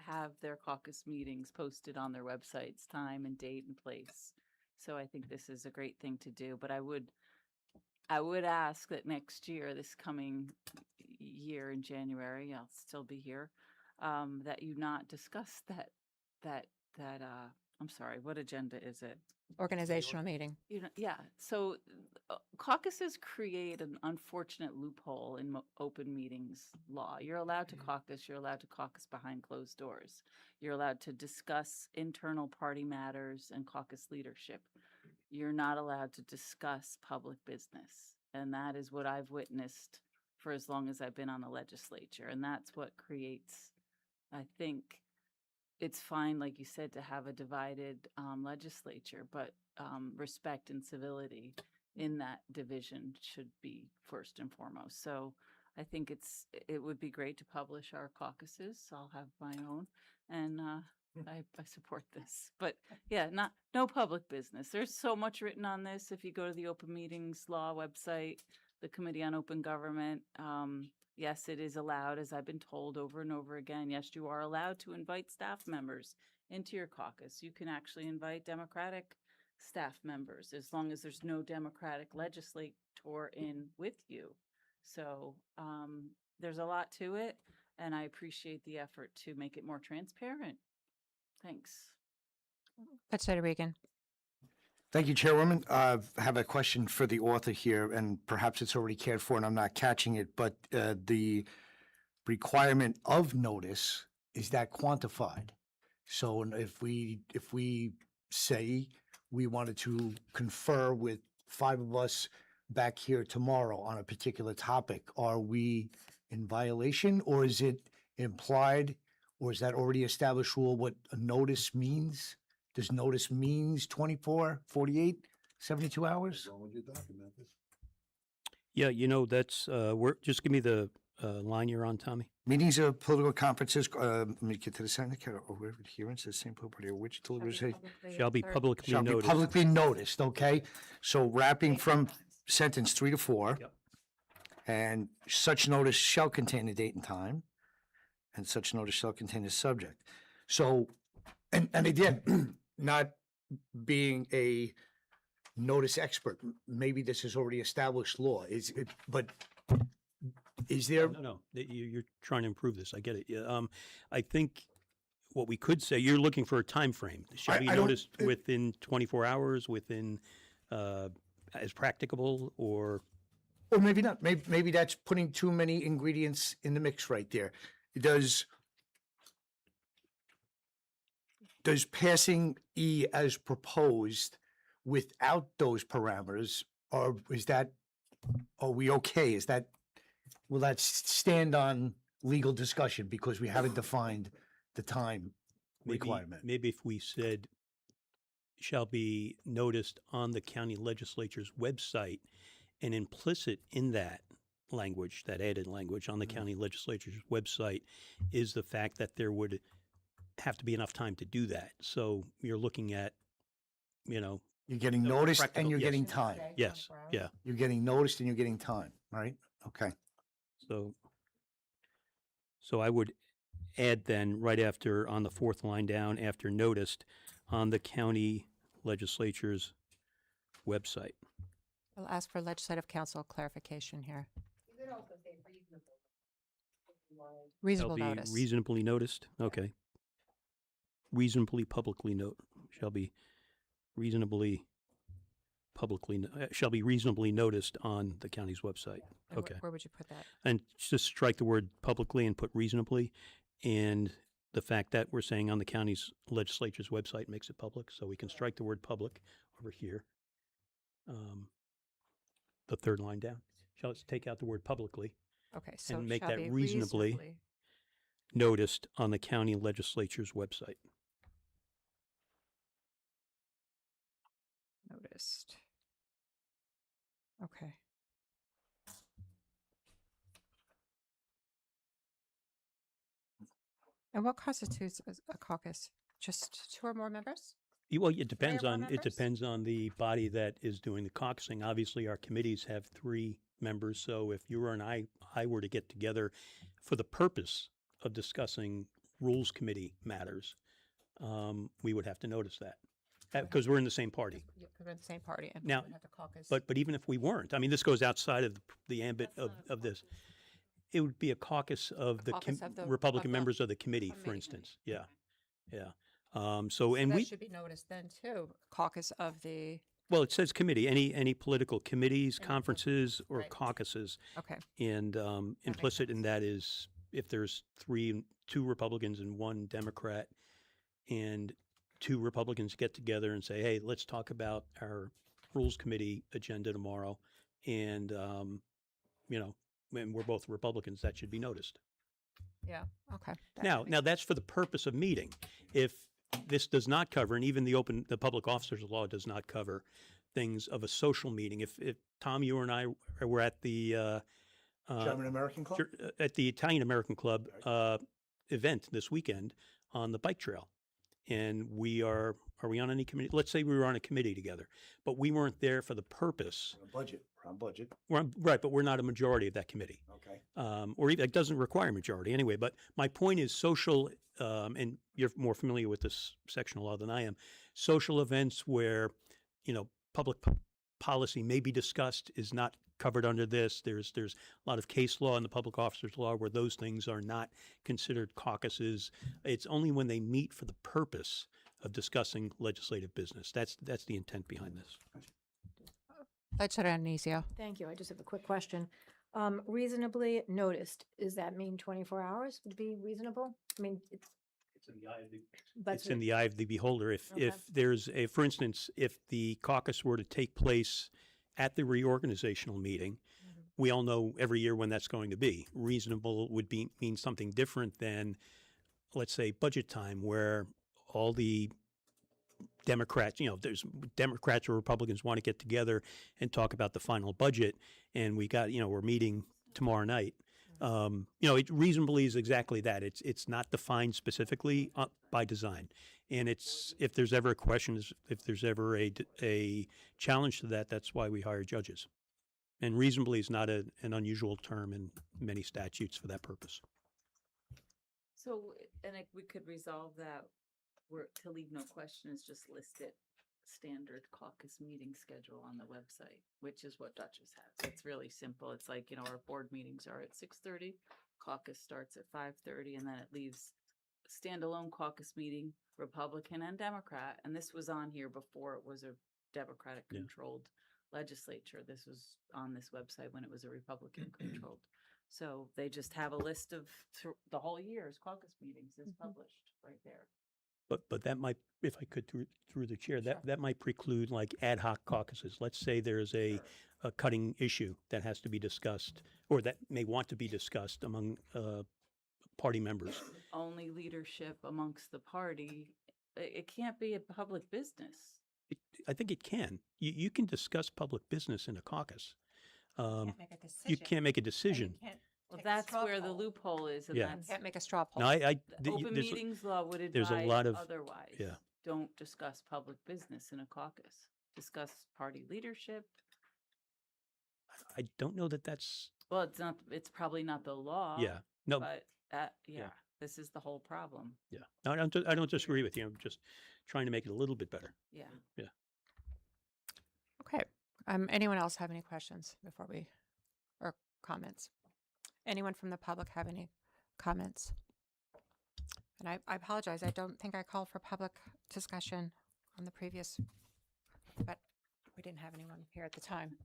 have their caucus meetings posted on their websites, time and date and place. So I think this is a great thing to do. But I would ask that next year, this coming year in January, I'll still be here, that you not discuss that. I'm sorry, what agenda is it? Organizational meeting. So caucuses create an unfortunate loophole in open meetings law. You're allowed to caucus. You're allowed to caucus behind closed doors. You're allowed to discuss internal party matters and caucus leadership. You're not allowed to discuss public business. And that is what I've witnessed for as long as I've been on the legislature. And that's what creates, I think, it's fine, like you said, to have a divided legislature, but respect and civility in that division should be first and foremost. So I think it would be great to publish our caucuses. I'll have my own, and I support this. But yeah, no public business. There's so much written on this. If you go to the Open Meetings Law website, the Committee on Open Government. Yes, it is allowed, as I've been told over and over again. Yes, you are allowed to invite staff members into your caucus. You can actually invite Democratic staff members as long as there's no Democratic legislator in with you. So there's a lot to it, and I appreciate the effort to make it more transparent. Thanks. Legislator Regan. Thank you, Chairwoman. I have a question for the author here, and perhaps it's already cared for and I'm not catching it, but the requirement of notice, is that quantified? So if we say we wanted to confer with 5 of us back here tomorrow on a particular topic, are we in violation, or is it implied, or is that already established rule what a notice means? Does notice means 24, 48, 72 hours? As long as you document it. Yeah, that's, just give me the line you're on, Tommy. Meetings of political conferences, let me get to the second, or adherence to the same property, or which deliberation Shall be publicly shall be noticed. publicly noticed, okay? So wrapping from sentence 3 to 4. Yep. And such notice shall contain a date and time, and such notice shall contain a subject. So, and again, not being a notice expert. Maybe this is already established law. Is it, but is there? No, you're trying to improve this. I get it. Yeah, I think what we could say, you're looking for a time frame. Shall be I don't- noticed within 24 hours, within, as practicable, or? Or maybe not. Maybe that's putting too many ingredients in the mix right there. Does passing E as proposed without those parameters, or are we okay? Will that stand on legal discussion because we haven't defined the time requirement? Maybe if we said, shall be noticed on the county legislature's website, and implicit in that language, that added language on the county legislature's website, is the fact that there would have to be enough time to do that. So you're looking at, You're getting No, noticed practical, and you're yes. getting time. yes, yeah. You're getting noticed and you're getting time, right? Okay. So I would add then, right after, on the fourth line down, after noticed, on the county legislature's website. I'll ask for legislative council clarification here. You could also say reasonable. if you wanted. Shall Reasonable be notice. reasonably noticed, okay. Reasonably publicly shall be reasonably shall be reasonably noticed on the county's website. And Okay. Where would you put that? And just strike the word publicly and put reasonably. And the fact that we're saying on the county's legislature's website makes it public, so we can strike the word public over here. The third line down. Shall let's take out the word publicly, Okay, so make shall that be reasonably noticed on the county legislature's website. noticed. Okay. And what constitutes a caucus? Just two or more members? Well, it depends more on, it members? depends on the body that is doing the caucusing. Obviously, our committees have 3 members, so if you and I were to get together for the purpose of discussing rules committee matters, we would have to notice that, because we're in the same party. Because we're in the same party and Now, we would have to caucus. But even if we weren't, I mean, this goes outside of the ambit of this. It would be a caucus of the caucus of the- Republican of the members of the committee, for committee. instance. Yeah, yeah. So And that we, should be noticed then too, caucus of the, well, it says committee, any political committees, Any conferences, or right. caucuses. okay, And implicit in sense. that is if there's 2 Republicans and 1 Democrat, and 2 Republicans get together and say, hey, let's talk about our Rules Committee agenda tomorrow, and, when we're both Republicans, that should be noticed. yeah, okay. that Now, makes now that's for the purpose of meeting. If this does not cover, and even the public officers law does not cover things of a social meeting. If Tom, you and I were at the German American Club? at the Italian American Club event this weekend on the bike trail, and are we on any committee? Let's say we were on a committee together, but we weren't there for the purpose. We're on budget. Right, but we're not a majority of that committee. Okay. Or even, it doesn't require a majority anyway. But my point is social, and you're more familiar with this sectional law than I am, social events where, public policy may be discussed is not covered under this. There's a lot of case law in the public officers law where those things are not considered caucuses. It's only when they meet for the purpose of discussing legislative business. That's the intent behind this. Legislator Anizio. Thank you. I just have a quick question. Reasonably noticed, does that mean 24 hours would be reasonable? I mean, It's in the eye of the but It's in the eye of the beholder. If Okay. there's for instance, if the caucus were to take place at the reorganizational meeting, we all know every year when that's going to be. Reasonable would mean something different than, let's say, budget time, where all the Democrats, there's Democrats or Republicans want to get together and talk about the final budget, and we're meeting tomorrow night. It reasonably is exactly that. It's not defined specifically by design, and if there's ever a question, if there's ever a challenge to that, that's why we hire judges. And reasonably is not an unusual term in many statutes for that purpose. So, and we could resolve that, to leave no question is just list it standard caucus meeting schedule on the website, which is what Dutchess has. It's really simple. It's like, you know, our board meetings are at 6:30, caucus starts at 5:30, and then it leaves standalone caucus meeting, Republican and Democrat. And this was on here before it was a Democratic controlled legislature. This was on this website when it was a Republican controlled. So they just have a list of the whole year's caucus meetings is published right there. But that might, if I could through the chair, that might preclude like ad hoc caucuses. Let's say there's a cutting issue that has to be discussed or that may want to be discussed among party members. Only leadership amongst the party. It can't be a public business. I think it can. You can discuss public business in a caucus. Can't make a decision. You can't make a and you decision. can't Well, take a that's straw where the poll. loophole is, and Yeah. You that's can't make a straw poll. No, the open there's- meetings law would there's a advise lot of- otherwise. yeah. Don't discuss public business in a caucus. Discuss party leadership. I don't know that that's, Well, it's not. It's probably not the law. yeah. No, But this is the whole problem. yeah. No, I don't disagree with you. I'm just trying to make it a little bit better. Yeah. Okay. Anyone else have any questions before or comments? Anyone from the public have any comments? And I apologize, I don't think I called for public discussion on the previous, but we didn't have anyone here at the time.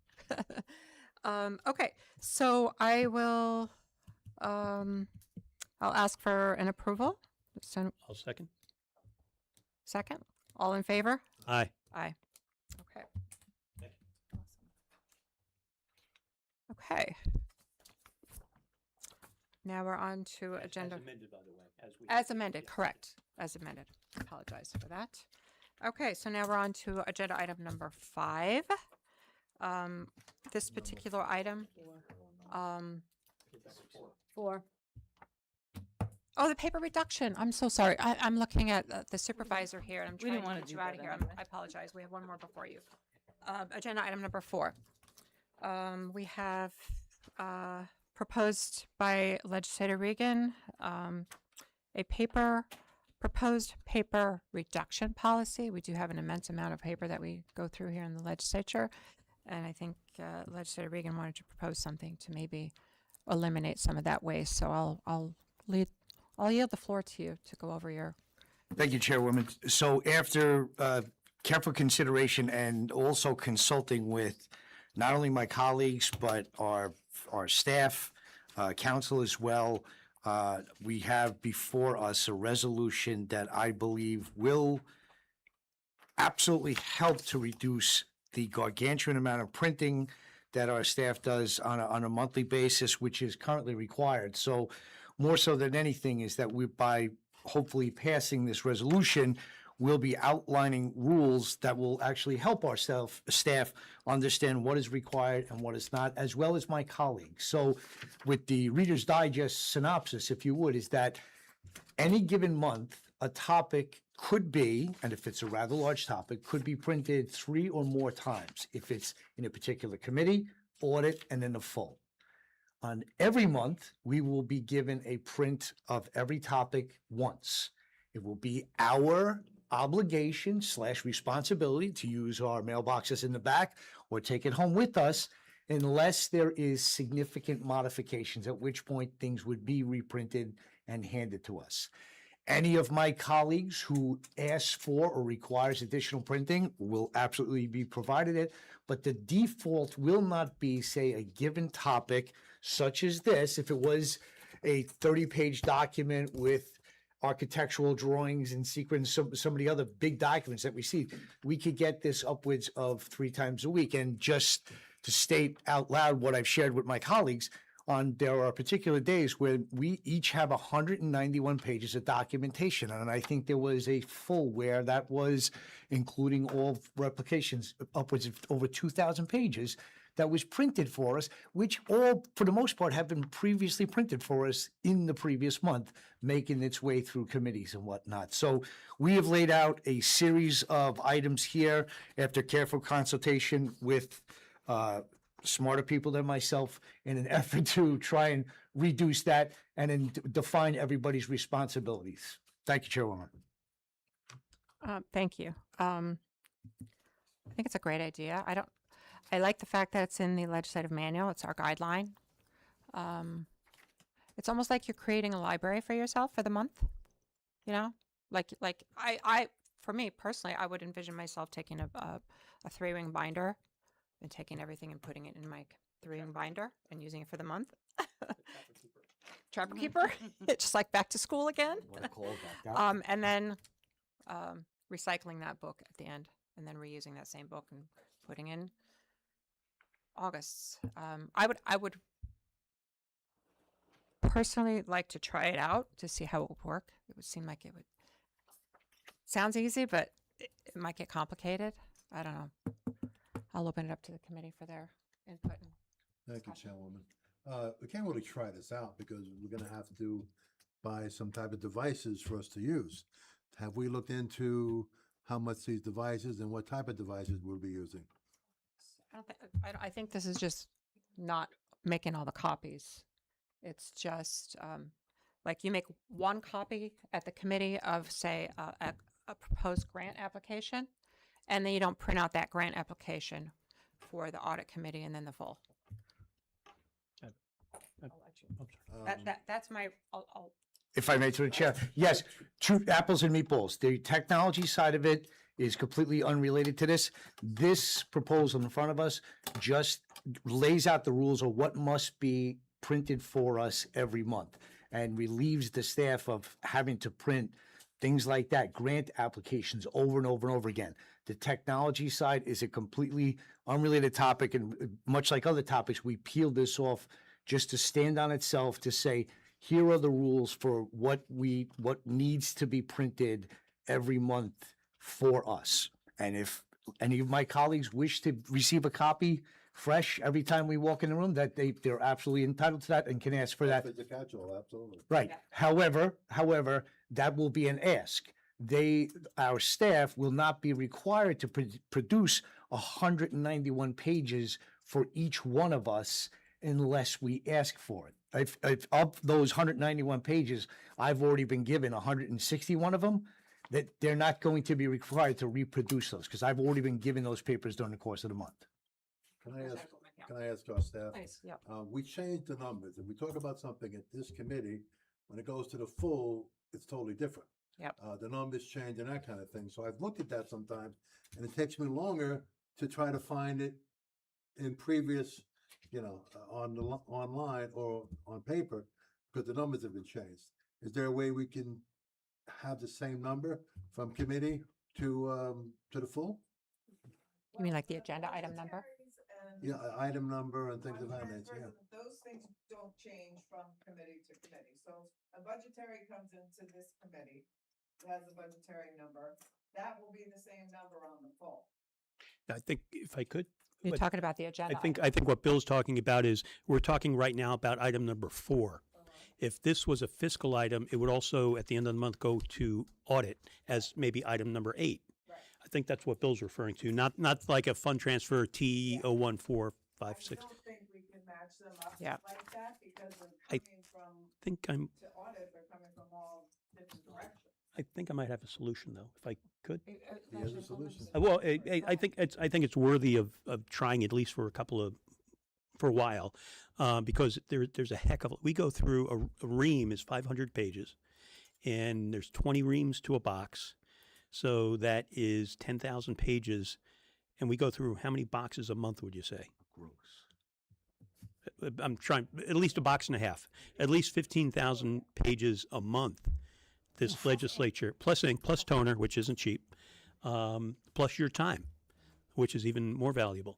Okay, so I will, I'll ask for an approval. So, I'll second. second, all in favor? Aye. Aye. Okay. Okay. Now we're on to agenda. As amended, by the way. As amended, correct. As amended. Apologize for that. Okay, so now we're on to agenda item number 5. This particular item, 4. oh, the paper reduction. I'm so sorry. I'm looking at the supervisor here, and I'm We trying didn't to wanna get do you out of that here. anyway. I apologize. We have one more before you. Agenda item number 4. We have proposed by Legislator Regan, a proposed paper reduction policy. We do have an immense amount of paper that we go through here in the legislature. And I think Legislator Regan wanted to propose something to maybe eliminate some of that waste. So I'll yield the floor to you to go over your. Thank you, Chairwoman. So after careful consideration and also consulting with not only my colleagues, but our staff, council as well, we have before us a resolution that I believe will absolutely help to reduce the gargantuan amount of printing that our staff does on a monthly basis, which is currently required. So more so than anything is that by hopefully passing this resolution, we'll be outlining rules that will actually help our staff understand what is required and what is not, as well as my colleagues. So with the Reader's Digest synopsis, if you would, is that any given month, a topic could be, and if it's a rather large topic, could be printed 3 or more times if it's in a particular committee, audit, and in a full. On every month, we will be given a print of every topic once. It will be our obligation / responsibility to use our mailboxes in the back or take it home with us unless there is significant modifications, at which point things would be reprinted and handed to us. Any of my colleagues who asks for or requires additional printing will absolutely be provided it, but the default will not be, say, a given topic such as this. If it was a 30-page document with architectural drawings and sequence, some of the other big documents that we see, we could get this upwards of 3 times a week. And just to state out loud what I've shared with my colleagues, there are particular days where we each have 191 pages of documentation. And I think there was a full where that was including all replications, upwards of over 2,000 pages that was printed for us, which all, for the most part, have been previously printed for us in the previous month, making its way through committees and whatnot. So we have laid out a series of items here after careful consultation with smarter people than myself in an effort to try and reduce that and then define everybody's responsibilities. Thank you, Chairwoman. Thank you. I think it's a great idea. I like the fact that it's in the legislative manual. It's our guideline. It's almost like you're creating a library for yourself for the month, you know? For me personally, I would envision myself taking a 3-ring binder and taking everything and putting it in my 3-ring binder and using it for the month. Trapper keeper, just like back to school again. Wanna call it that? And then recycling that book at the end, and then reusing that same book and putting in August's. I would personally like to try it out to see how it would work. It would seem like it would. Sounds easy, but it might get complicated. I don't know. I'll open it up to the committee for their input. Thank you, Chairwoman. We can't really try this out because we're gonna have to buy some type of devices for us to use. Have we looked into how much these devices and what type of devices we'll be using? I think this is just not making all the copies. It's just like you make one copy at the committee of, say, a proposed grant application, and then you don't print out that grant application for the audit committee and then the full. That's my. If I may, to the chair, yes, true apples and meatballs. The technology side of it is completely unrelated to this. This proposal in front of us just lays out the rules of what must be printed for us every month and relieves the staff of having to print things like that, grant applications over and over and over again. The technology side is a completely unrelated topic, and much like other topics, we peeled this off just to stand on itself to say, here are the rules for what needs to be printed every month for us. And if any of my colleagues wish to receive a copy fresh every time we walk in the room, that they're absolutely entitled to that and can ask for that. It's a catch-all, absolutely. Right. However, that will be an ask. Our staff will not be required to produce 191 pages for each one of us unless we ask for it. If of those 191 pages, I've already been given 161 of them, that they're not going to be required to reproduce those because I've already been given those papers during the course of the month. Can I ask our staff? Nice, yep. We changed the numbers. If we talk about something at this committee, when it goes to the full, it's totally different. Yep. The numbers change and that kind of thing. So I've looked at that sometimes, and it takes me longer to try to find it in previous, online or on paper, because the numbers have been changed. Is there a way we can have the same number from committee to the full? You mean like the agenda item number? Yeah, item number and things of that nature, yeah. Those things don't change from committee to committee. So a budgetary comes into this committee, it has a budgetary number, that will be the same number on the full. I think if I could. You're but talking about the agenda. I think what Bill's talking about is we're talking right now about item number 4. If this was a fiscal item, it would also at the end of the month go to audit as maybe item number 8. Right. I think that's what Bill's referring to, not like a fund transfer T01456. I don't think we can match them up Yeah. like that because they're I coming from, think to audit, they're coming from all different directions. I think I might have a solution though, if I could. He has a solution. Well, I think it's worthy of trying at least for a while, because there's a heck of we go through a ream is 500 pages, and there's 20 reams to a box, so that is 10,000 pages, and we go through how many boxes a month would you say? Gross. I'm trying at least a box and a half, at least 15,000 pages a month. This legislature, plus ink, plus toner, which isn't cheap, plus your time, which is even more valuable.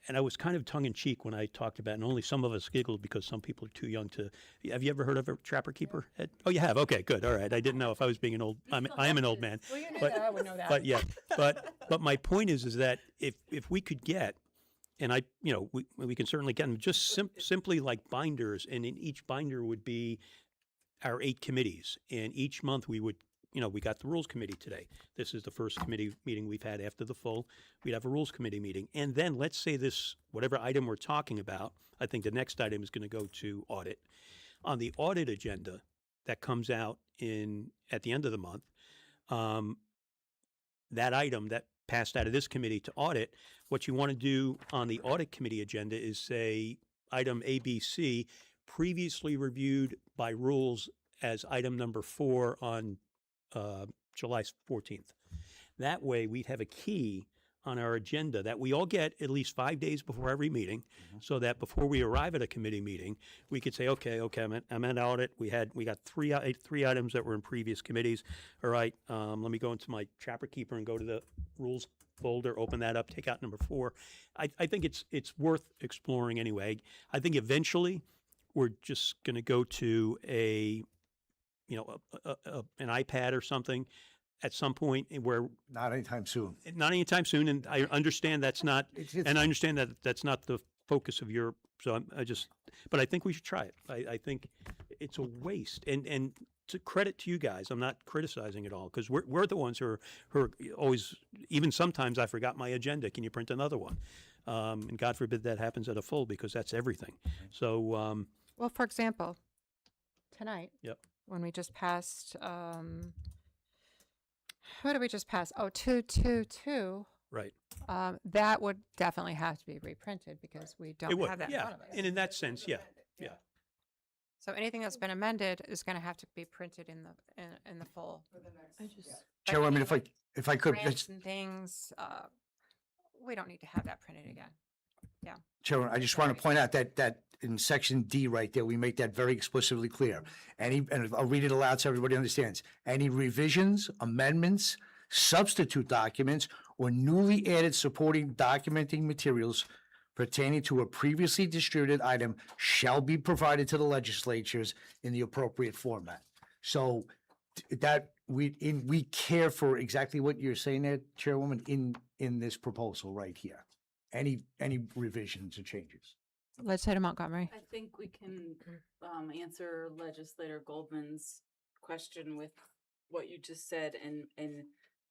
And I was kind of tongue-in-cheek when I talked about it, and only some of us giggled because some people are too young to. Have you ever heard of a trapper keeper, Ed? Oh, you have? Okay, good. All right. I didn't know if I was being an old. I am an old man. Well, you knew but, that. I would know that. But yeah, but my point is that if we could get, and we can certainly get them just simply like binders, and in each binder would be our 8 committees, and each month we would, we got the rules committee today. This is the first committee meeting we've had after the full. We'd have a rules committee meeting. And then let's say this, whatever item we're talking about, I think the next item is going to go to audit. On the audit agenda that comes out at the end of the month, that item, that passed out of this committee to audit, what you want to do on the audit committee agenda is say item ABC, previously reviewed by rules as item number 4 on July 14th. That way we'd have a key on our agenda that we all get at least 5 days before every meeting, so that before we arrive at a committee meeting, we could say, okay, I'm at audit. We got three items that were in previous committees. All right, let me go into my chapter keeper and go to the rules folder, open that up, take out number 4. I think it's worth exploring anyway. I think eventually we're just going to go to an iPad or something at some point where Not anytime soon. not anytime soon, and I understand that's not, It's- and I understand that that's not the focus of your. So but I think we should try it. I think it's a waste, and to credit to you guys, I'm not criticizing at all because we're the ones who are always, even sometimes I forgot my agenda. Can you print another one? And God forbid that happens at a full because that's everything. So Well, for example, tonight. Yep. When we just passed, what did we just pass? Oh, 222. right, That would definitely have to be reprinted because we it don't would, have that in yeah, front of us. and in that sense, yeah. So anything that's been amended is going to have to be printed in the full. For the next. I just, But Chairwoman, anything if I could, grants just- and things, we don't need to have that printed again. Chairman, I just want to point out that in section D right there, we make that very explicitly clear. And I'll read it aloud so everybody understands. Any revisions, amendments, substitute documents, or newly added supporting documenting materials pertaining to a previously distributed item shall be provided to the legislatures in the appropriate format. So that we care for exactly what you're saying there, Chairwoman, in this proposal right here. Any revisions or changes. Legislator Montgomery. I think we can answer Legislator Goldman's question with what you just said and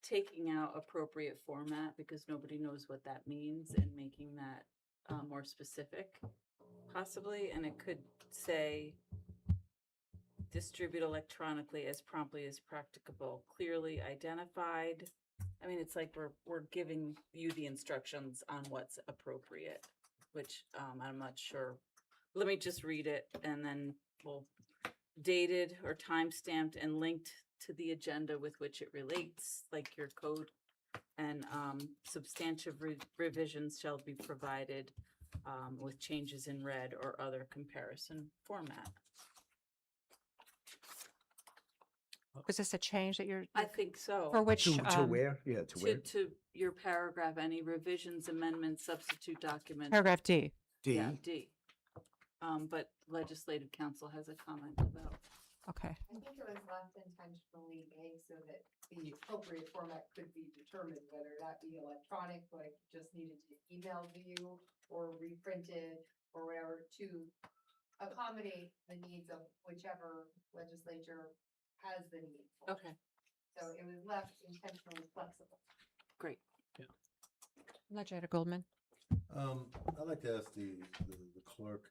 taking out appropriate format because nobody knows what that means and making that more specific possibly. And it could say distribute electronically as promptly as practicable, clearly identified. I mean, it's like we're giving you the instructions on what's appropriate, which I'm not sure. Let me just read it and then we'll dated or time-stamped and linked to the agenda with which it relates, like your code, and substantive revisions shall be provided with changes in red or other comparison format. Was this a change that you're, I think so. for which? To where? Yeah, to where? To your paragraph, any revisions, amendments, substitute documents. Paragraph D. D. Yeah, D. But legislative council has a comment about. Okay. I think it was left intentionally vague so that the appropriate format could be determined, whether that be electronic, like just needed to be emailed to you, or reprinted, or whatever, to accommodate the needs of whichever legislature has the need. for. Okay, So it was left intentionally flexible. great. Legislator Goldman. I'd like to ask the clerk,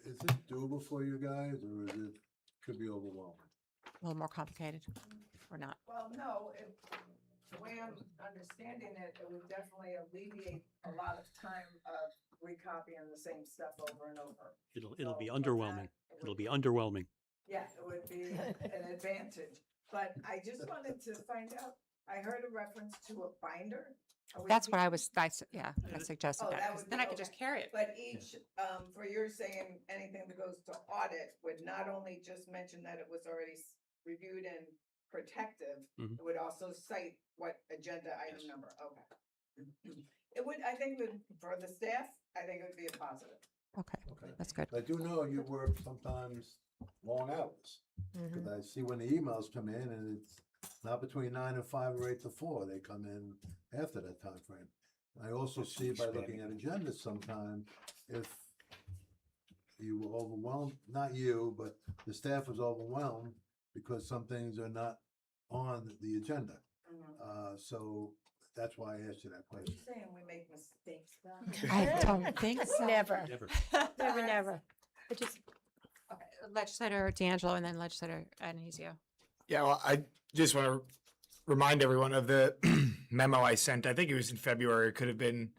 is this doable for you guys, or is it, could be overwhelming? A little more complicated or not? Well, no, the way I'm understanding it, it would definitely alleviate a lot of time of recopying the same stuff over and over. It'll be So, underwhelming. it It'll would- be underwhelming. Yeah, it would be an advantage, but I just wanted to find out, I heard a reference to a binder. Are we That's what I thinking- was, I suggested Oh, that, that 'cause would then be I could just okay. carry it. But each, for your saying, anything that goes to audit would not only just mention that it was already reviewed and protective, Mhm. it would also cite what agenda item number, okay. It would, I think, for the staff, I think it would be a positive. Okay, Okay. that's good. I do know you work sometimes long hours, because I see when the emails come in and it's not between 9 and 5 or 8 to 4, they come in after that time frame. I also see by looking at agendas sometime, if you were overwhelmed, not you, but the staff was overwhelmed because some things are not on the agenda. So that's why I asked you that You're question. saying we make mistakes, Val? I don't think so. Never, Never. never. I just, Okay, Legislator D'Angelo and then Legislator Adenizio. Yeah, well, I just want to remind everyone of the memo I sent. I think it was in February. It could have been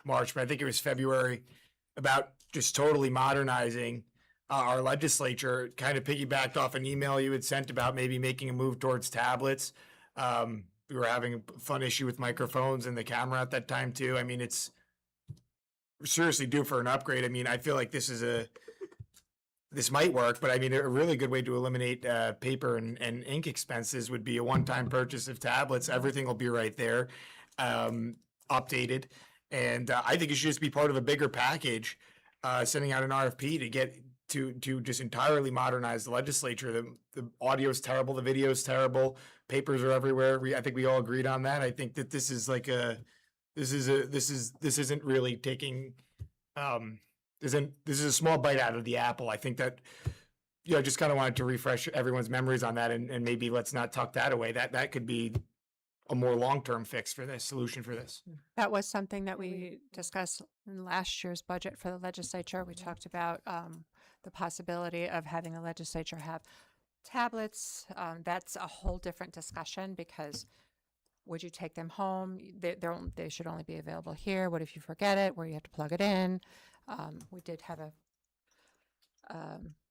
March, but I think it was February, about just totally modernizing our legislature. Kind of piggybacked off an email you had sent about maybe making a move towards tablets. We were having a fun issue with microphones and the camera at that time too. I mean, it's seriously due for an upgrade. I mean, I feel like this might work, but I mean, a really good way to eliminate paper and ink expenses would be a one-time purchase of tablets. Everything will be right there, updated. And I think it should just be part of a bigger package, sending out an RFP to get to just entirely modernize the legislature. The audio is terrible, the video is terrible, papers are everywhere. I think we all agreed on that. I think that this is this isn't really taking this is a small bite out of the apple. I think that, I just kind of wanted to refresh everyone's memories on that, and maybe let's not tuck that away. That could be a more long-term fix for this, solution for this. That was something that we discussed in last year's budget for the legislature. We talked about the possibility of having the legislature have tablets. That's a whole different discussion, because would you take them home? They should only be available here. What if you forget it? Where you have to plug it in? We did have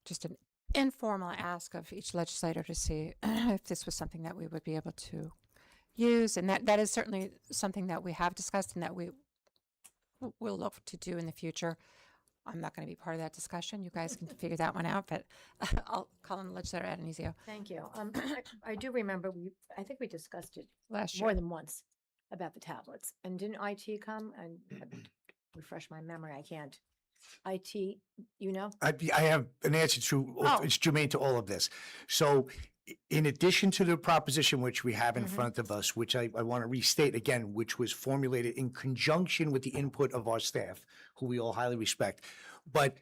just an informal ask of each legislator to see if this was something that we would be able to use, and that is certainly something that we have discussed and that we will look to do in the future. I'm not going to be part of that discussion. You guys can figure that one out, but I'll call on the legislator Adenizio. Thank you. I do remember, I think we discussed it Last more year. than once about the tablets. And didn't IT come? And refresh my memory, I can't. IT, you know? I have an answer to, Oh. it's germane to all of this. So in addition to the proposition which we have in Mhm. front of us, which I want to restate again, which was formulated in conjunction with the input of our staff, who we all highly respect. But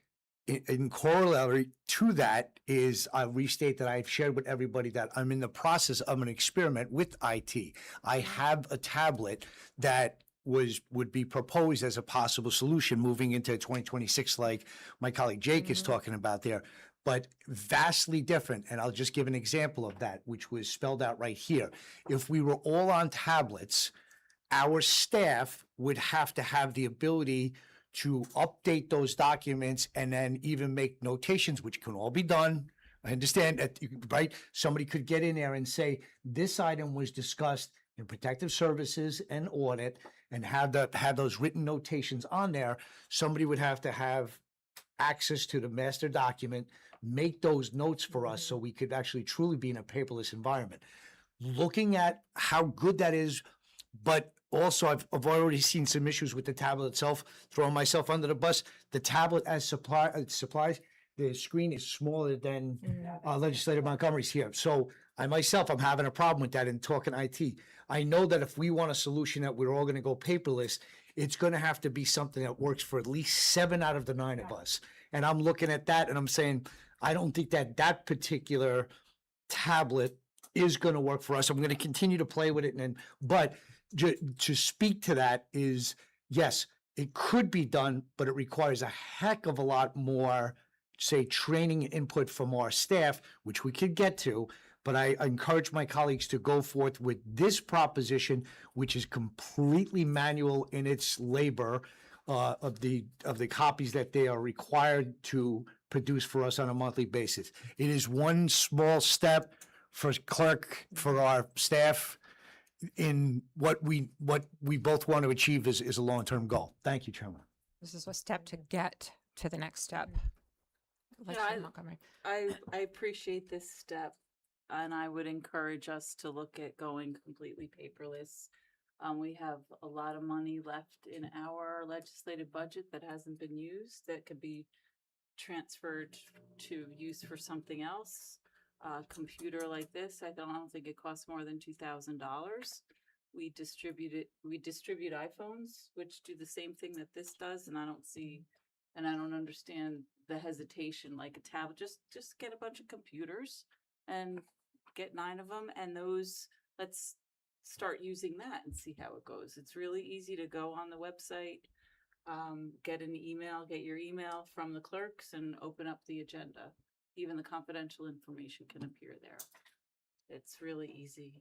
in corollary to that is, I'll restate that I've shared with everybody that I'm in the process of an experiment with IT. I have a tablet that would be proposed as a possible solution moving into 2026, like my colleague Jake is talking about there, but vastly different. And I'll just give an example of that, which was spelled out right here. If we were all on tablets, our staff would have to have the ability to update those documents and then even make notations, which can all be done. I understand that, right? Somebody could get in there and say, this item was discussed in protective services and audit, and have those written notations on there. Somebody would have to have access to the master document, make those notes for us so we could actually truly be in a paperless environment. Looking at how good that is, but also I've already seen some issues with the tablet itself, throwing myself under the bus. The tablet as supplies, the screen is smaller than Legislator Montgomery's here. So I'm having a problem with that in talking IT. I know that if we want a solution that we're all going to go paperless, it's going to have to be something that works for at least 7 out of the 9 of us. And I'm looking at that and I'm saying, I don't think that particular tablet is going to work for us. I'm going to continue to play with it. But to speak to that is, yes, it could be done, but it requires a heck of a lot more, say, training and input from our staff, which we could get to. But I encourage my colleagues to go forth with this proposition, which is completely manual in its labor of the copies that they are required to produce for us on a monthly basis. It is one small step for clerk, for our staff, in what we both want to achieve is a long-term goal. Thank you, Chairman. This is a step to get to the next step. Legislator Montgomery. I appreciate this step, and I would encourage us to look at going completely paperless. We have a lot of money left in our legislative budget that hasn't been used, that could be transferred to use for something else. A computer like this, I don't think it costs more than $2,000. We distribute iPhones, which do the same thing that this does, and I don't understand the hesitation. Like a tablet, just get a bunch of computers and get 9 of them, and let's start using that and see how it goes. It's really easy to go on the website, get your email from the clerks and open up the agenda. Even the confidential information can appear there. It's really easy.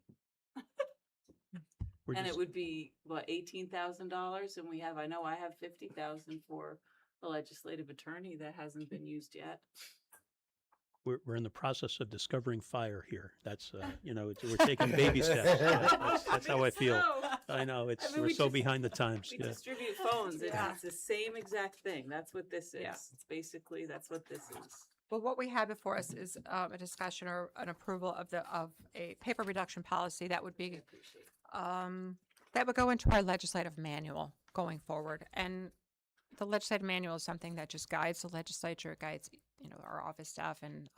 We're And it just- would be, what, $18,000? And we have, I know I have 50,000 for the legislative attorney that hasn't been used yet. we're in the process of discovering fire here. That's, we're taking baby steps. That's how I feel. I know, mean, we're we so just- behind the times. We Yeah. distribute phones. Yeah. It's the same exact thing. That's what this is. Yeah. It's basically, that's what this is. Well, what we have before us is a discussion or an approval of a paper reduction policy that would be, that would go into our legislative manual going forward. And the legislative manual is something that just guides the legislature, guides, our office staff, and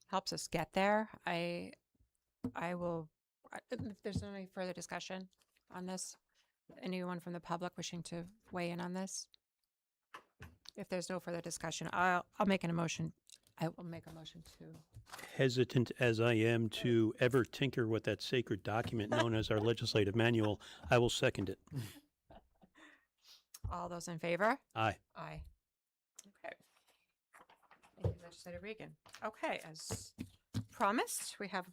helps us get there. I will, if there's any further discussion on this, anyone from the public wishing to weigh in on this? If there's no further discussion, I'll make a motion. I will make a motion to. Hesitant as I am to ever tinker with that sacred document known as our legislative manual, I will second it. All those in favor? Aye. Aye. Okay. Thank you, Legislator Regan. Okay, as promised, we have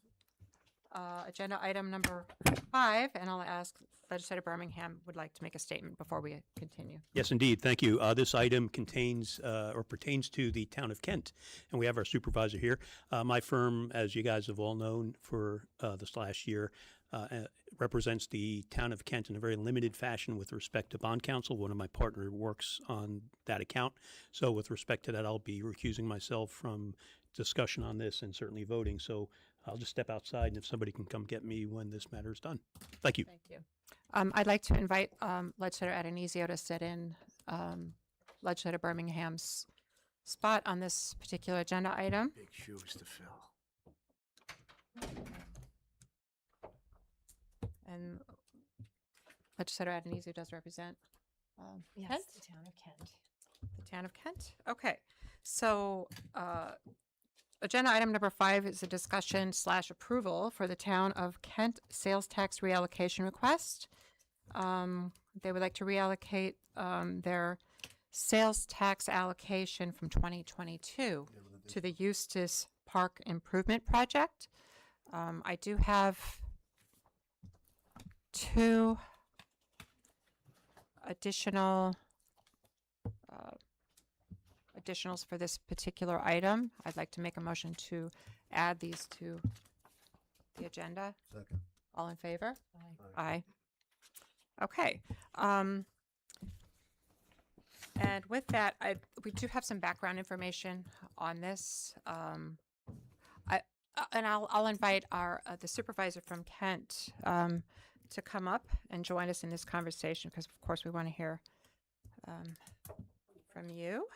agenda item number 5, and I'll ask Legislator Birmingham would like to make a statement before we continue. Yes, indeed. Thank you. This item contains or pertains to the town of Kent, and we have our supervisor here. My firm, as you guys have all known for this last year, represents the town of Kent in a very limited fashion with respect to bond counsel. One of my partner works on that account. So with respect to that, I'll be recusing myself from discussion on this and certainly voting. So I'll just step outside, and if somebody can come get me when this matter is done. Thank you. Thank you. I'd like to invite Legislator Adonisio to sit in Legislator Birmingham's spot on this particular agenda item. Big shoes to fill. And Legislator Adonisio does represent Yes, Kent? the town of Kent. The town of Kent. Okay, so agenda item number 5 is a discussion / approval for the town of Kent sales tax reallocation request. They would like to reallocate their sales tax allocation from 2022 to the Heustis Park Improvement Project. I do have 2 additionals for this particular item. I'd like to make a motion to add these to the agenda. Second. All in favor? Aye. Aye. Okay. And with that, we do have some background information on this. I'll invite the supervisor from Kent to come up and join us in this conversation because, of course, we want to hear from you.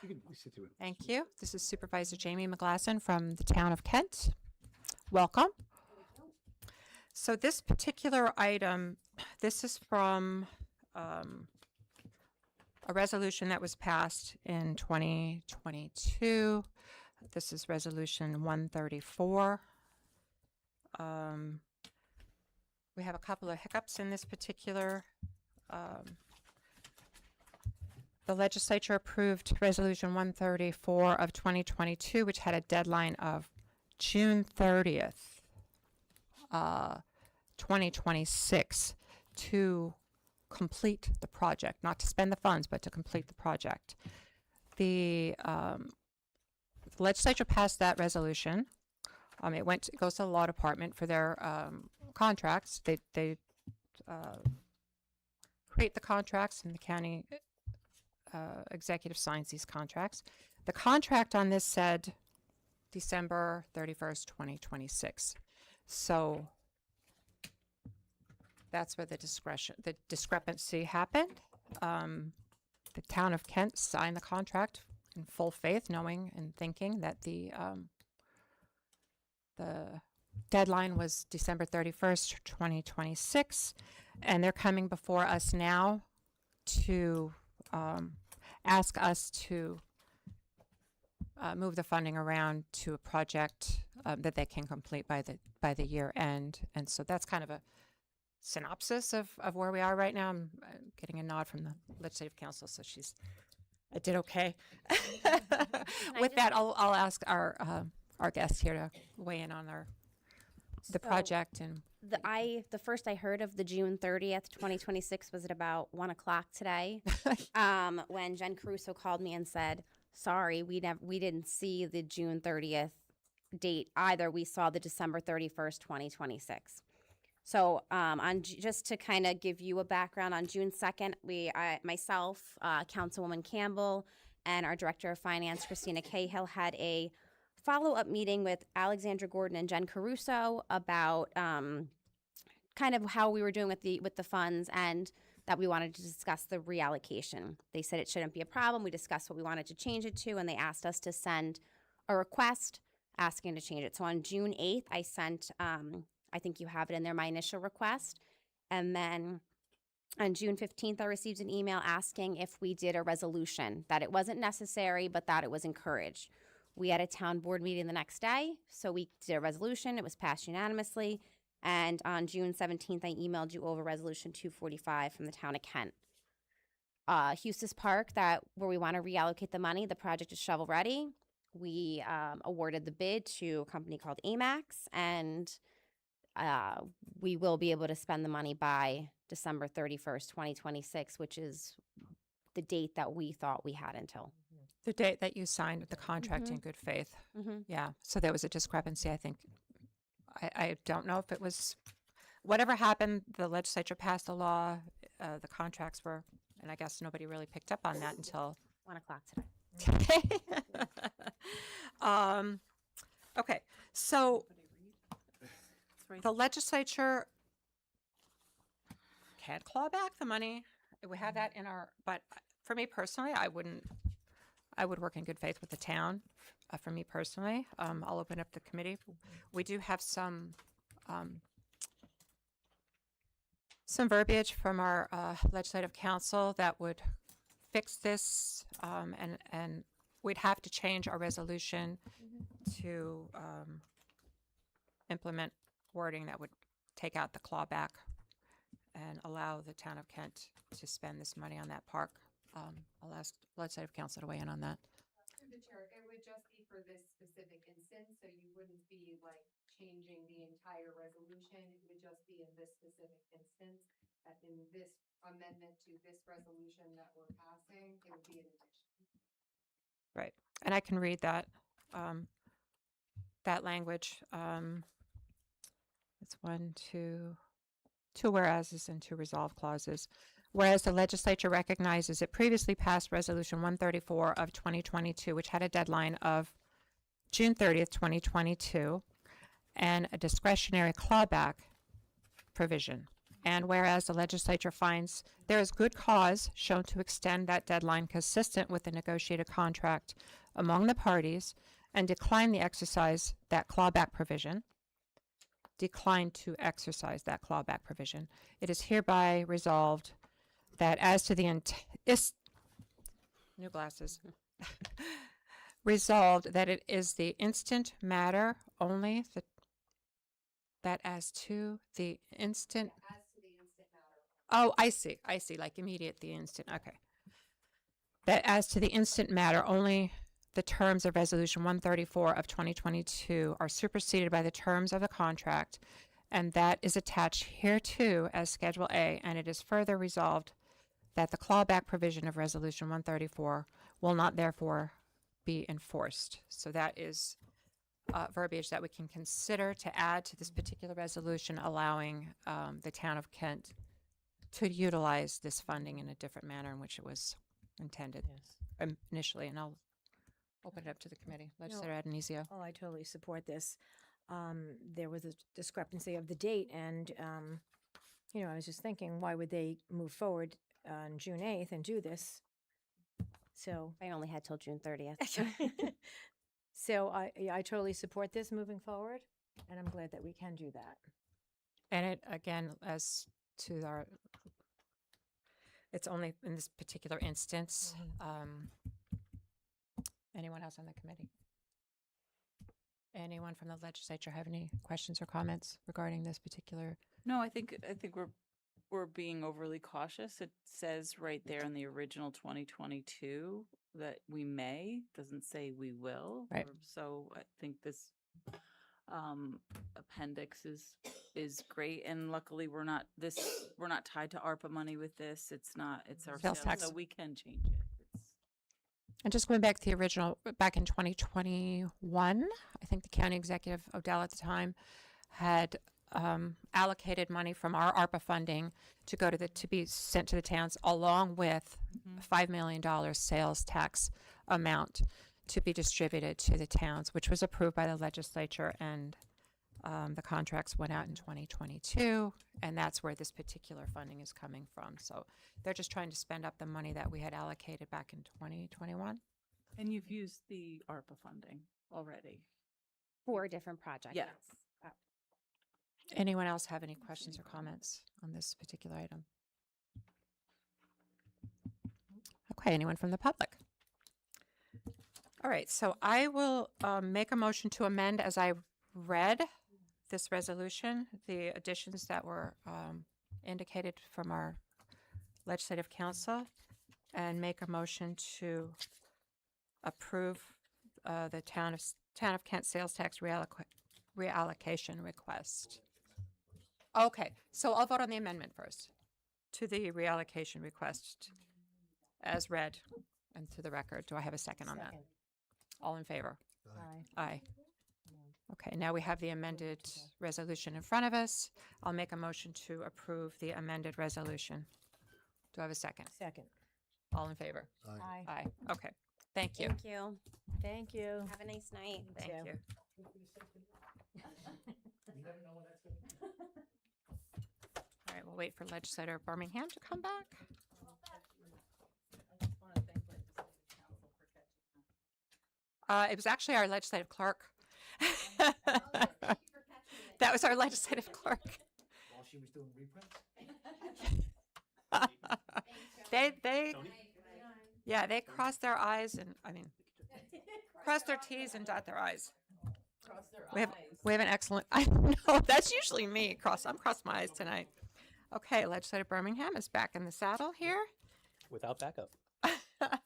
Thank you. This is Supervisor Jamie McGlasson from the town of Kent. Welcome. So this particular item, this is from a resolution that was passed in 2022. This is Resolution 134. We have a couple of hiccups in this particular. The legislature approved Resolution 134 of 2022, which had a deadline of June 30th, 2026, to complete the project, not to spend the funds, but to complete the project. The legislature passed that resolution. It goes to the law department for their contracts. They create the contracts, and the county executive signs these contracts. The contract on this said December 31st, 2026. So that's where the discrepancy happened. The town of Kent signed the contract in full faith, knowing and thinking that the deadline was December 31st, 2026, and they're coming before us now to ask us to move the funding around to a project that they can complete by the year end. And so that's kind of a synopsis of where we are right now. I'm getting a nod from the Legislative Council, so I did okay. With that, I'll ask our guests here to weigh in on the project and The first I heard of the June 30th, 2026 was at about 1:00 today. When Jen Caruso called me and said, sorry, we didn't see the June 30th date either. We saw the December 31st, 2026. So just to kind of give you a background, on June 2nd, myself, Councilwoman Campbell, and our Director of Finance, Christina Cahill, had a follow-up meeting with Alexandra Gordon and Jen Caruso about kind of how we were doing with the funds, and that we wanted to discuss the reallocation. They said it shouldn't be a problem. We discussed what we wanted to change it to, and they asked us to send a request asking to change it. So on June 8th, I sent, I think you have it in there, my initial request. And then on June 15th, I received an email asking if we did a resolution, that it wasn't necessary, but that it was encouraged. We had a town board meeting the next day, so we did a resolution. It was passed unanimously. And on June 17th, I emailed you over Resolution 245 from the town of Kent. Heustis Park, where we want to reallocate the money, the project is shovel ready. We awarded the bid to a company called AMAX, and we will be able to spend the money by December 31st, 2026, which is the date that we thought we had until. the date that you signed the contract in good faith. Yeah, so there was a discrepancy, I think. I don't know if it was, whatever happened, the legislature passed a law, the contracts were, and I guess nobody really picked up on that until 1:00 today. Okay, so the legislature can't claw back the money. We have that in our, but for me personally, I would work in good faith with the town. For me personally, I'll open up the committee. We do have some verbiage from our legislative council that would fix this, and we'd have to change our resolution to implement wording that would take out the clawback and allow the town of Kent to spend this money on that park. I'll ask legislative council to weigh in on that. Through the chair, it would just be for this specific instance, so you wouldn't be like changing the entire resolution. It would just be in this specific instance, that in this amendment to this resolution that we're passing, it would be an addition. Right, and I can read that, that language. It's two whereases and two resolve clauses. Whereas the legislature recognizes it previously passed Resolution 134 of 2022, which had a deadline of June 30th, 2022, and a discretionary clawback provision. And whereas the legislature finds there is good cause shown to extend that deadline consistent with the negotiated contract among the parties and decline to exercise that clawback provision, it is hereby resolved that as to the new glasses, resolved that it is the instant matter only, that as to the instant. As to the instant matter. Oh, I see, like immediate, the instant, okay. That as to the instant matter, only the terms of Resolution 134 of 2022 are superseded by the terms of the contract, and that is attached hereto as Schedule A, and it is further resolved that the clawback provision of Resolution 134 will not therefore be enforced. So that is verbiage that we can consider to add to this particular resolution, allowing the town of Kent to utilize this funding in a different manner in which it was intended initially. And I'll open it up to the committee. Legislator Adenizio. Oh, I totally support this. There was a discrepancy of the date, and, I was just thinking, why would they move forward on June 8th and do this? So, I only had till June 30th. so I totally support this moving forward, and I'm glad that we can do that. And it, again, as to our, it's only in this particular instance. Anyone else on the committee? Anyone from the legislature have any questions or comments regarding this particular? No, I think we're being overly cautious. It says right there in the original 2022 that we may, doesn't say we will. Right. So I think this, appendix is great, and luckily we're not tied to ARPA money with this. It's our Sales sales, tax. so we can change it. And just going back to the original, back in 2021, I think the county executive, Odell at the time, had allocated money from our ARPA funding to go to be sent to the towns, along with a $5 million sales tax amount to be distributed to the towns, which was approved by the legislature, and the contracts went out in 2022, and that's where this particular funding is coming from. So they're just trying to spend up the money that we had allocated back in 2021. And you've used the ARPA funding already. For a different project. Yes. Anyone else have any questions or comments on this particular item? Okay, anyone from the public? All right, so I will make a motion to amend as I read this resolution, the additions that were indicated from our legislative council, and make a motion to approve the town of Kent sales tax reallocation request. Okay, so I'll vote on the amendment first to the reallocation request as read and to the record. Do I have a second on that? All in favor? Aye. Okay, now we have the amended resolution in front of us. I'll make a motion to approve the amended resolution. Do I have a second? Second. All in favor? Aye. Aye. Okay, thank you. Thank you. Thank you. Have a nice night. Thank too. you. All right, we'll wait for Legislator Birmingham to come back. It was actually our legislative clerk. That was our legislative clerk. While she was doing reprints? They cross their I's and, cross their T's and dot their I's. We have an excellent, I know, that's usually me. I'm crossing my I's tonight. Okay, Legislator Birmingham is back in the saddle here. Without backup. That's okay.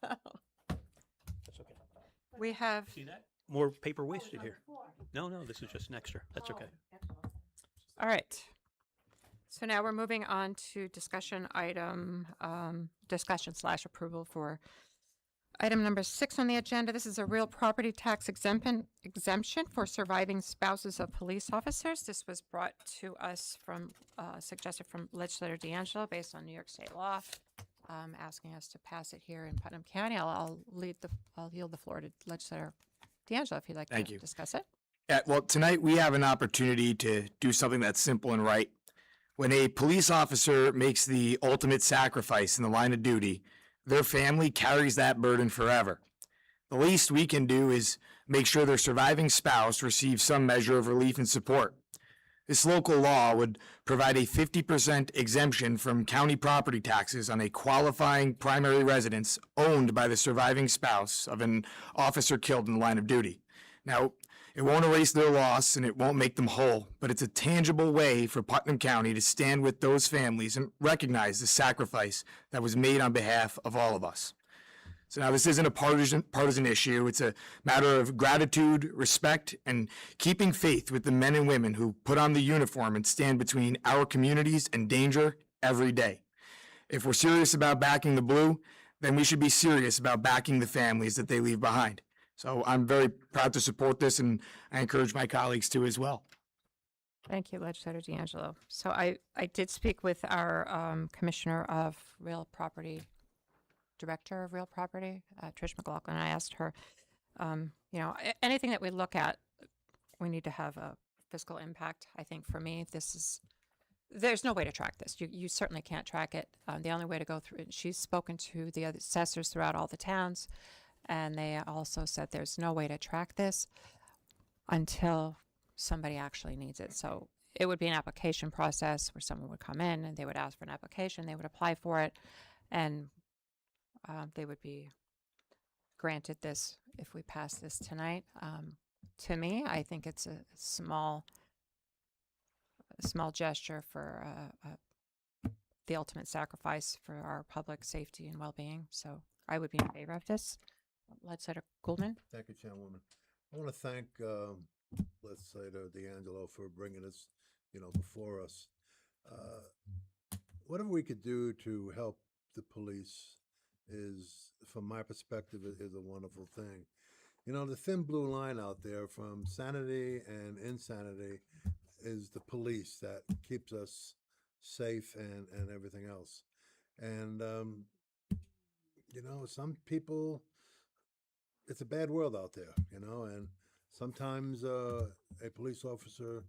We have, See that? More paper wasted here. No, this is just an extra. That's okay. all right. So now we're moving on to discussion item, discussion/approval for item number 6 on the agenda. This is a real property tax exemption for surviving spouses of police officers. This was brought to us from, suggested from Legislator D'Angelo based on New York State law, asking us to pass it here in Putnam County. I'll yield the floor to Legislator D'Angelo if you'd like Thank to you. discuss it. Yeah, well, tonight we have an opportunity to do something that's simple and right. When a police officer makes the ultimate sacrifice in the line of duty, their family carries that burden forever. The least we can do is make sure their surviving spouse receives some measure of relief and support. This local law would provide a 50% exemption from county property taxes on a qualifying primary residence owned by the surviving spouse of an officer killed in the line of duty. Now, it won't erase their loss and it won't make them whole, but it's a tangible way for Putnam County to stand with those families and recognize the sacrifice that was made on behalf of all of us. So now this isn't a partisan issue. It's a matter of gratitude, respect, and keeping faith with the men and women who put on the uniform and stand between our communities and danger every day. If we're serious about backing the blue, then we should be serious about backing the families that they leave behind. So I'm very proud to support this, and I encourage my colleagues to as well. Thank you, Legislator D'Angelo. So I did speak with our Commissioner of Real Property, Director of Real Property, Trish McLaughlin. I asked her, anything that we look at, we need to have a fiscal impact. I think for me, there's no way to track this. You certainly can't track it. The only way to go through it, she's spoken to the other assessors throughout all the towns, and they also said there's no way to track this until somebody actually needs it. So it would be an application process where someone would come in and they would ask for an application, they would apply for it, and they would be granted this if we pass this tonight. To me, I think it's a small gesture for the ultimate sacrifice for our public safety and well-being. So I would be in favor of this. Legislator Goldman? Thank you, Chairwoman. I want to thank, let's say, to D'Angelo for bringing this, before us. Whatever we could do to help the police is, from my perspective, is a wonderful thing. The thin blue line out there from sanity and insanity is the police that keeps us safe and everything else. And, some people, it's a bad world out there, and sometimes a police officer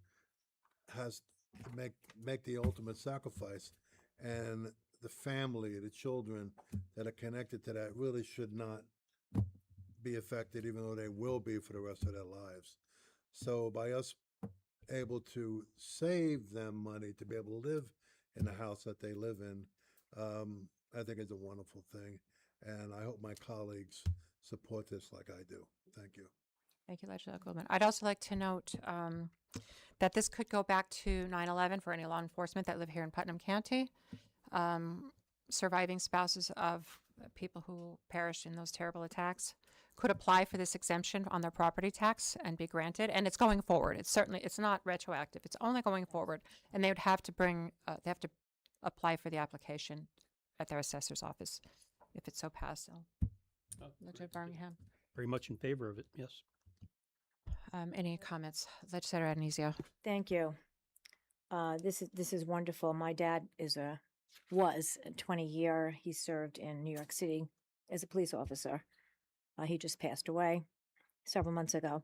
has to make the ultimate sacrifice, and the family, the children that are connected to that really should not be affected, even though they will be for the rest of their lives. So by us able to save them money to be able to live in the house that they live in, I think it's a wonderful thing. And I hope my colleagues support this like I do. Thank you. Thank you, Legislator Goldman. I'd also like to note that this could go back to 9/11 for any law enforcement that live here in Putnam County. Surviving spouses of people who perished in those terrible attacks could apply for this exemption on their property tax and be granted. And it's going forward. It's not retroactive. It's only going forward. And they would have to they have to apply for the application at their assessor's office if it's so passed. Legislator Birmingham. Very much in favor of it, yes. Any comments? Legislator Adenizio. Thank you. This is wonderful. My dad was a 20-year. He served in New York City as a police officer. He just passed away several months ago.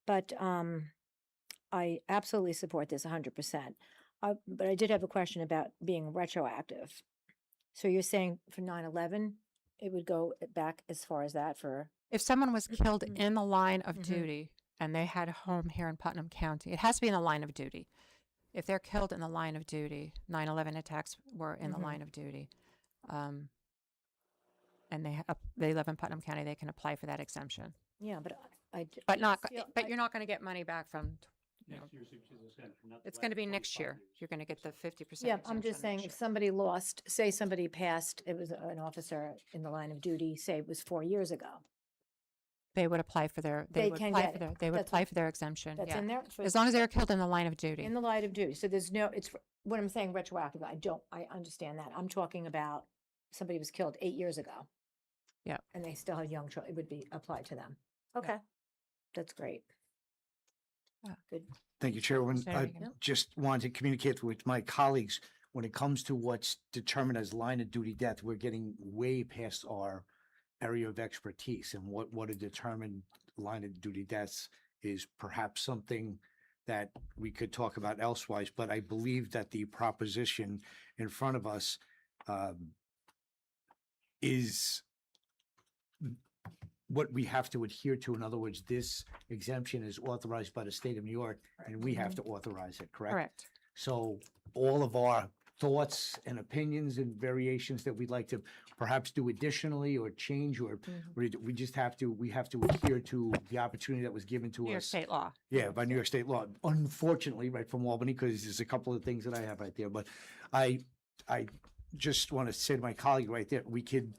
But I absolutely support this 100%. But I did have a question about being retroactive. So you're saying for 9/11, it would go back as far as that for... If someone was killed in the line of duty and they had a home here in Putnam County, it has to be in the line of duty. If they're killed in the line of duty, 9/11 attacks were in the line of duty, and they live in Putnam County, they can apply for that exemption. Yeah, but But you're not going to get money back from. It's going to be next year. You're going to get the 50%. Yeah, I'm just exemption saying, next if year. somebody lost, say somebody passed, it was an officer in the line of duty, say it was 4 years ago. They would apply for their. They can get it. They would That's apply what- for their exemption. That's yeah. in there? As long as they're killed in the line of duty. In the line of duty. So there's no, when I'm saying retroactive, I understand that. I'm talking about somebody was killed 8 years ago. Yeah. And they still had young children, it would be applied to them. Okay. That's great. Yeah. Good. Thank you, Chairwoman. Senator I Reagan. just wanted to communicate with my colleagues, when it comes to what's determined as line of duty death, we're getting way past our area of expertise, and what a determined line of duty deaths is perhaps something that we could talk about elsewise, but I believe that the proposition in front of us is what we have to adhere to. In other words, this exemption is authorized by the state of New York, and we have to authorize it, correct? Correct. So all of our thoughts and opinions and variations that we'd like to perhaps do additionally or change, or we just have to, adhere to the opportunity that was given to us. New York State law. Yeah, by New York State law. Unfortunately, right from Albany, because there's a couple of things that I have right there, but I just want to say to my colleague right there, we could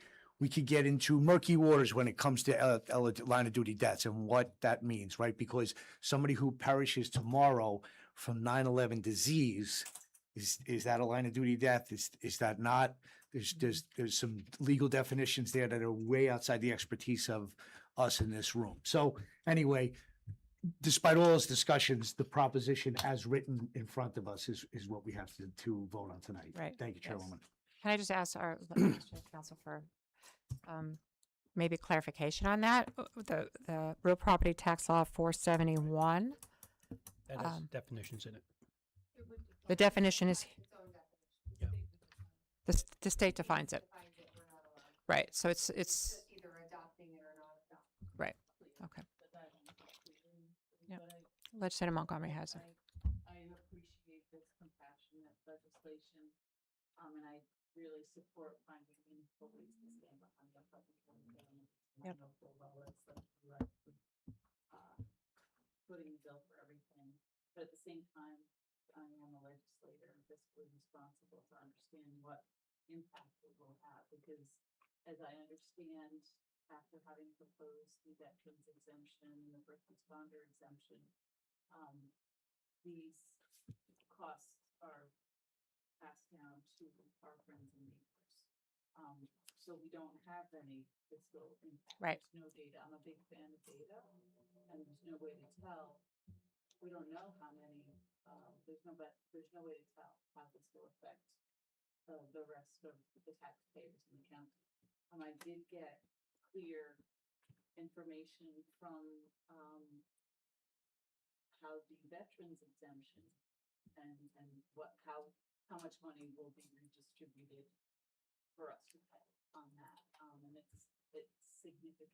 get into murky waters when it comes to line of duty deaths and what that means, right? Because somebody who perishes tomorrow from 9/11 disease, is that a line of duty death? Is that not? There's some legal definitions there that are way outside the expertise of us in this room. So anyway, despite all those discussions, the proposition as written in front of us is what we have to vote on tonight. Right. Thank you, Yes. Chairwoman. Can I just ask our legislative counsel for maybe clarification on that? The real property tax law 471. That has definitions in it. The definition is Yeah. the state defines it. Right. So it's Either adopting it or not adopting. right. Okay. Yeah. Legislator Montgomery has it. I appreciate this compassionate legislation, and I really support finding meaningful ways to stand behind the public government. Yep. I know full well it's like you are putting the bill for everything, but at the same time, I am a legislator and fiscally responsible to understand what impact it will have, because as I understand after having proposed the veterans exemption and the first responder exemption, these costs are passed down to our friends and neighbors. So we don't have any fiscal impact. Right. There's no data. I'm a big fan of data, and there's no way to tell. We don't know how many, there's no way to tell how this will affect the rest of the taxpayers in the county. I did get clear information from how the veterans exemption and how much money will be redistributed for us to pay on that, and it's significant.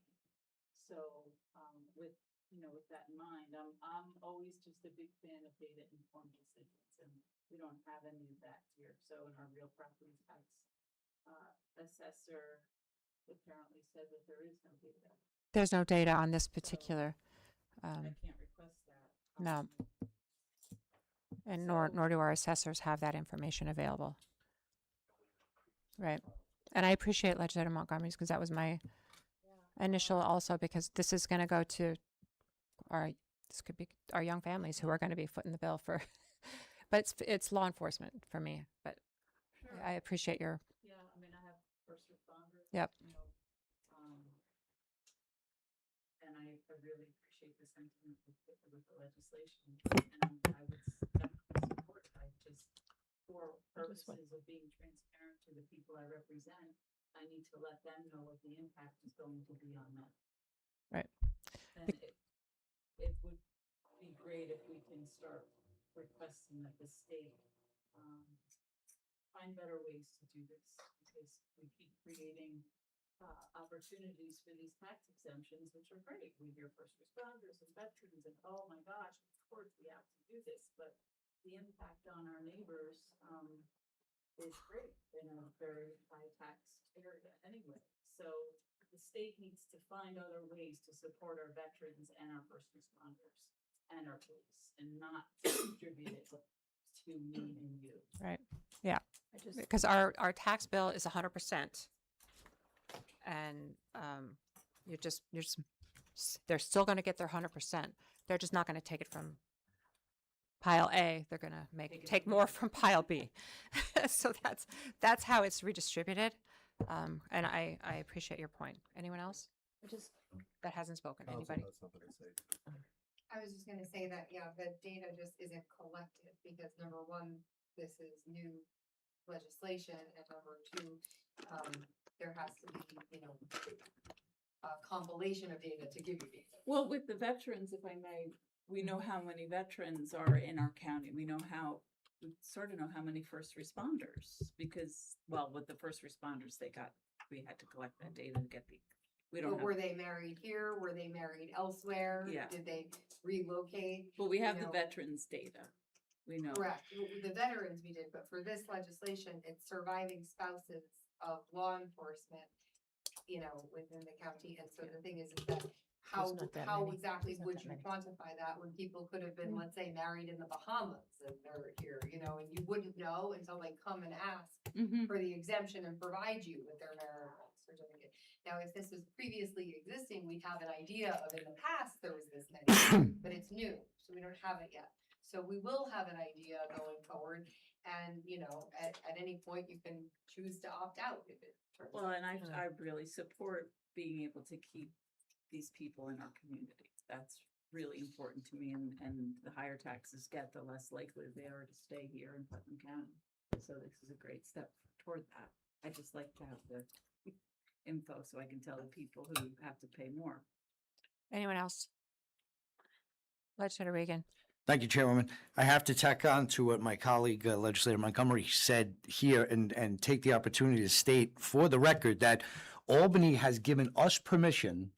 So with that in mind, I'm always just a big fan of data informed decisions, and we don't have any of that here. So in our real property tax assessor apparently said that there is no data. There's no data on this particular, I can't request that. no. And nor So- do our assessors have that information available. Right. And I appreciate Legislator Montgomery's, because that was my initial also, because this is going to go to this could be our young families who are going to be footing the bill for, but it's law enforcement for me. But Sure. I appreciate your, Yeah, I have first responders. Yep. And I really appreciate the sentiment with the legislation, and I would definitely support it. For purposes of being transparent to the people I represent, I need to let them know what the impact is going to be on them. Right. And it would be great if we can start requesting that the state find better ways to do this, because we keep creating opportunities for these tax exemptions, which are great. We hear first responders and veterans, and oh my gosh, of course we have to do this, but the impact on our neighbors is great in a very high tax area anyway. So the state needs to find other ways to support our veterans and our first responders and our police, and not distribute it to me and you. right. Yeah. Because our tax bill is 100%. And they're still going to get their 100%. They're just not going to take it from pile A. They're going to take more from pile B. So that's how it's redistributed. And I appreciate your point. Anyone else? That hasn't spoken. Anybody? I was just gonna say that, yeah, the data just isn't collected, because number one, this is new legislation, and number two, there has to be, a compilation of data to give you data. Well, with the veterans, if I may, we know how many veterans are in our county. We sort of know how many first responders, because, well, with the first responders, we had to collect that data to get we don't But have. were they married here? Were they married elsewhere? Yeah. Did they relocate? Well, we have the know. veterans data. We know. Correct. The veterans we did, but for this legislation, it's surviving spouses of law enforcement, within the county. And so the thing is that how exactly would you quantify that when people could have been, let's say, married in the Bahamas and they're here, and you wouldn't know until they come and ask for the exemption and provide you with their marital certificate. Now, if this was previously existing, we'd have an idea of in the past there was this many, but it's new, so we don't have it yet. So we will have an idea going forward, and at any point you can choose to opt out if it turns Well, out. and I really support being able to keep these people in our community. That's really important to me, and the higher taxes get, the less likely they are to stay here in Putnam County. So this is a great step toward that. I just like to have the info so I can tell the people who have to pay more. Anyone else? Legislator Reagan. Thank you, Chairwoman. I have to tack on to what my colleague Legislator Montgomery said here and take the opportunity to state for the record that Albany has given us permission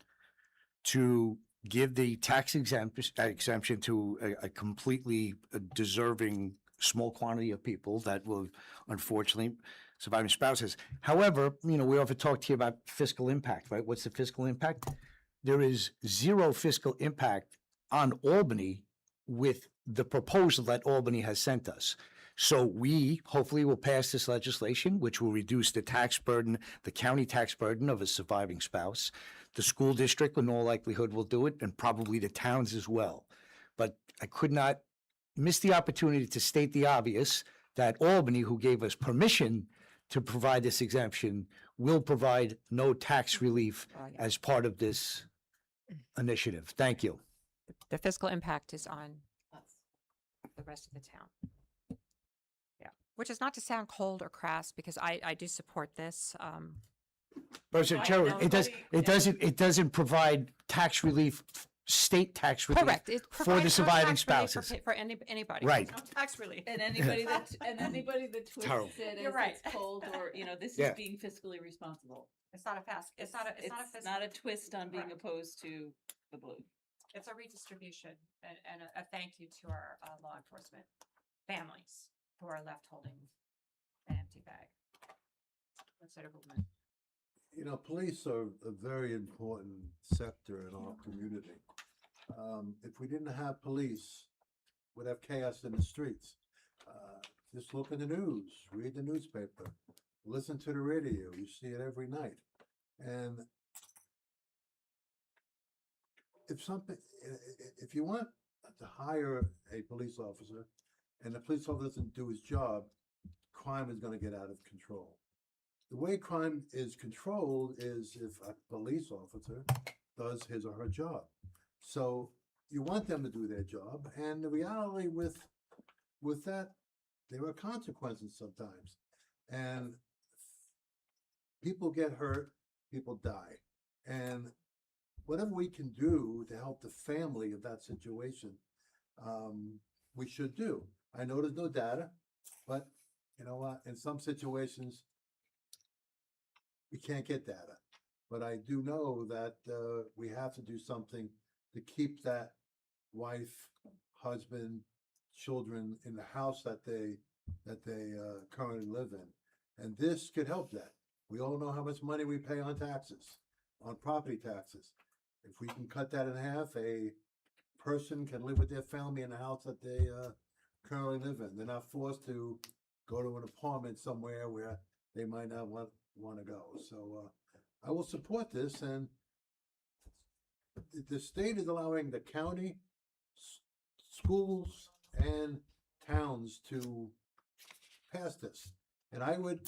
to give the tax exemption to a completely deserving small quantity of people that will unfortunately surviving spouses. However, we often talk to you about fiscal impact, right? What's the fiscal impact? There is zero fiscal impact on Albany with the proposal that Albany has sent us. So we hopefully will pass this legislation, which will reduce the tax burden, the county tax burden of a surviving spouse. The school district, in all likelihood, will do it, and probably the towns as well. But I could not miss the opportunity to state the obvious, that Albany, who gave us permission to provide this exemption, will provide no tax relief Oh, yeah. as part of this initiative. Thank you. The fiscal impact is on the rest of the town. Yeah, which is not to sound cold or crass, because I do support this. President I Chairman, know it doesn't provide tax relief, state tax relief. Correct. It For the provides no surviving tax relief spouses. For anybody. Right. There's no tax relief. And anybody that Terrible. twists it You're as right. it's cold, or, this Yeah. is being fiscally responsible. It's not a fast, it's not a Not a twist on being Correct. opposed to the blue. It's a redistribution and a thank you to our law enforcement families who are left holding an empty bag. Legislator Goldman. Police are a very important sector in our community. If we didn't have police, we'd have chaos in the streets. Just look at the news, read the newspaper, listen to the radio, you see it every night. And if you want to hire a police officer and the police officer doesn't do his job, crime is going to get out of control. The way crime is controlled is if a police officer does his or her job. So you want them to do their job, and the reality with that, there are consequences sometimes. And people get hurt, people die. And whatever we can do to help the family of that situation, we should do. I know there's no data, but you know what? In some situations, we can't get data. But I do know that we have to do something to keep that wife, husband, children in the house that they currently live in. And this could help that. We all know how much money we pay on taxes, on property taxes. If we can cut that in half, a person can live with their family in the house that they currently live in. They're not forced to go to an apartment somewhere where they might not want to go. So I will support this, and the state is allowing the county, schools, and towns to pass this. And I would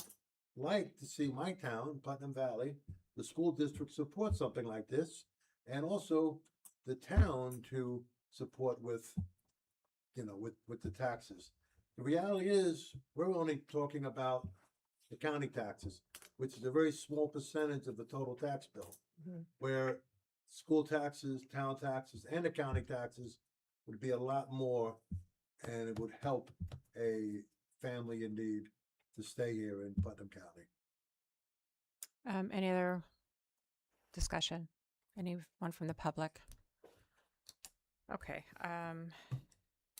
like to see my town, Putnam Valley, the school district support something like this, and also the town to support with the taxes. The reality is, we're only talking about the county taxes, which is a very small percentage of the total tax bill, where school taxes, town taxes, and the county taxes would be a lot more, and it would help a family in need to stay here in Putnam County. Any other discussion? Anyone from the public? Okay.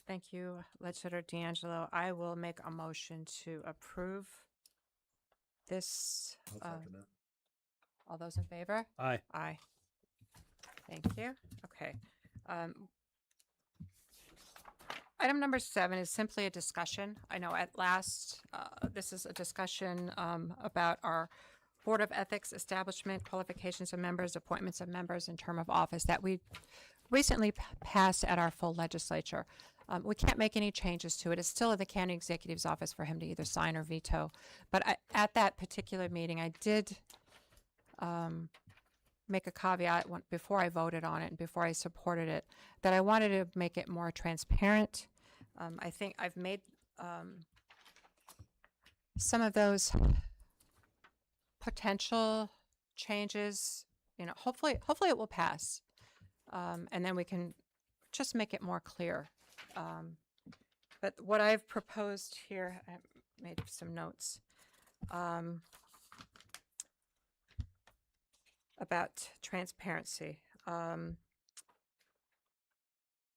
Thank you, Legislator D'Angelo. I will make a motion to approve this. I'll second that. All those in favor? Aye. Aye. Thank you. Okay. Item number 7 is simply a discussion. I know at last, this is a discussion about our Board of Ethics establishment, qualifications of members, appointments of members, and term of office that we recently passed at our full legislature. We can't make any changes to it. It's still in the county executive's office for him to either sign or veto. But at that particular meeting, I did make a caveat before I voted on it and before I supported it, that I wanted to make it more transparent. I think I've made some of those potential changes, hopefully it will pass. And then we can just make it more clear. But what I've proposed here, I made some notes about transparency.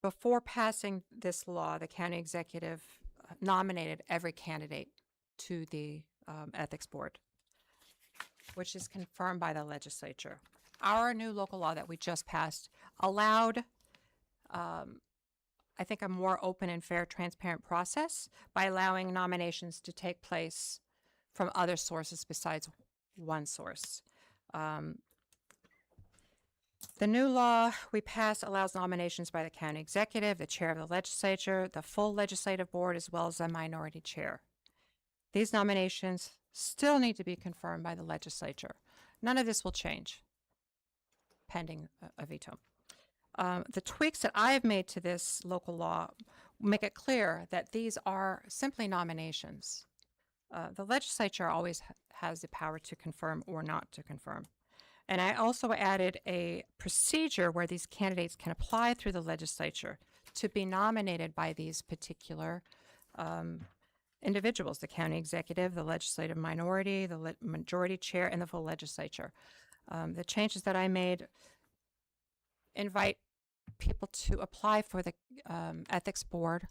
Before passing this law, the county executive nominated every candidate to the ethics board, which is confirmed by the legislature. Our new local law that we just passed allowed, I think, a more open and fair, transparent process by allowing nominations to take place from other sources besides one source. The new law we passed allows nominations by the county executive, the chair of the legislature, the full legislative board, as well as a minority chair. These nominations still need to be confirmed by the legislature. None of this will change pending a veto. The tweaks that I have made to this local law make it clear that these are simply nominations. The legislature always has the power to confirm or not to confirm. And I also added a procedure where these candidates can apply through the legislature to be nominated by these particular individuals, the county executive, the legislative minority, the majority chair, and the full legislature. The changes that I made invite people to apply for the ethics board.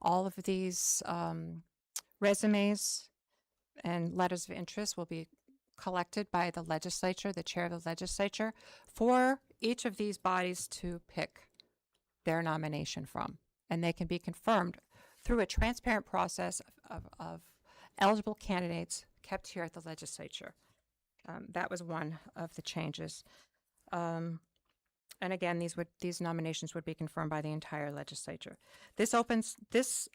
All of these resumes and letters of interest will be collected by the legislature, the chair of the legislature, for each of these bodies to pick their nomination from. And they can be confirmed through a transparent process of eligible candidates kept here at the legislature. That was one of the changes. And again, these nominations would be confirmed by the entire legislature. This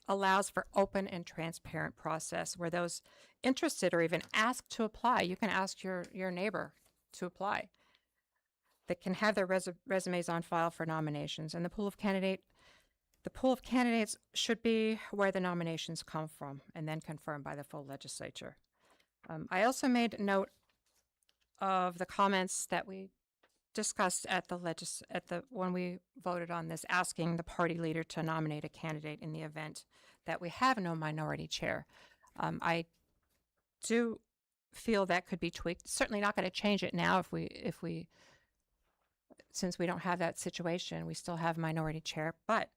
allows for open and transparent process where those interested or even asked to apply, you can ask your neighbor to apply, that can have their resumes on file for nominations. And the pool of candidates should be where the nominations come from and then confirmed by the full legislature. I also made note of the comments that we discussed when we voted on this, asking the party leader to nominate a candidate in the event that we have no minority chair. I do feel that could be tweaked. Certainly not going to change it now since we don't have that situation, we still have minority chair. But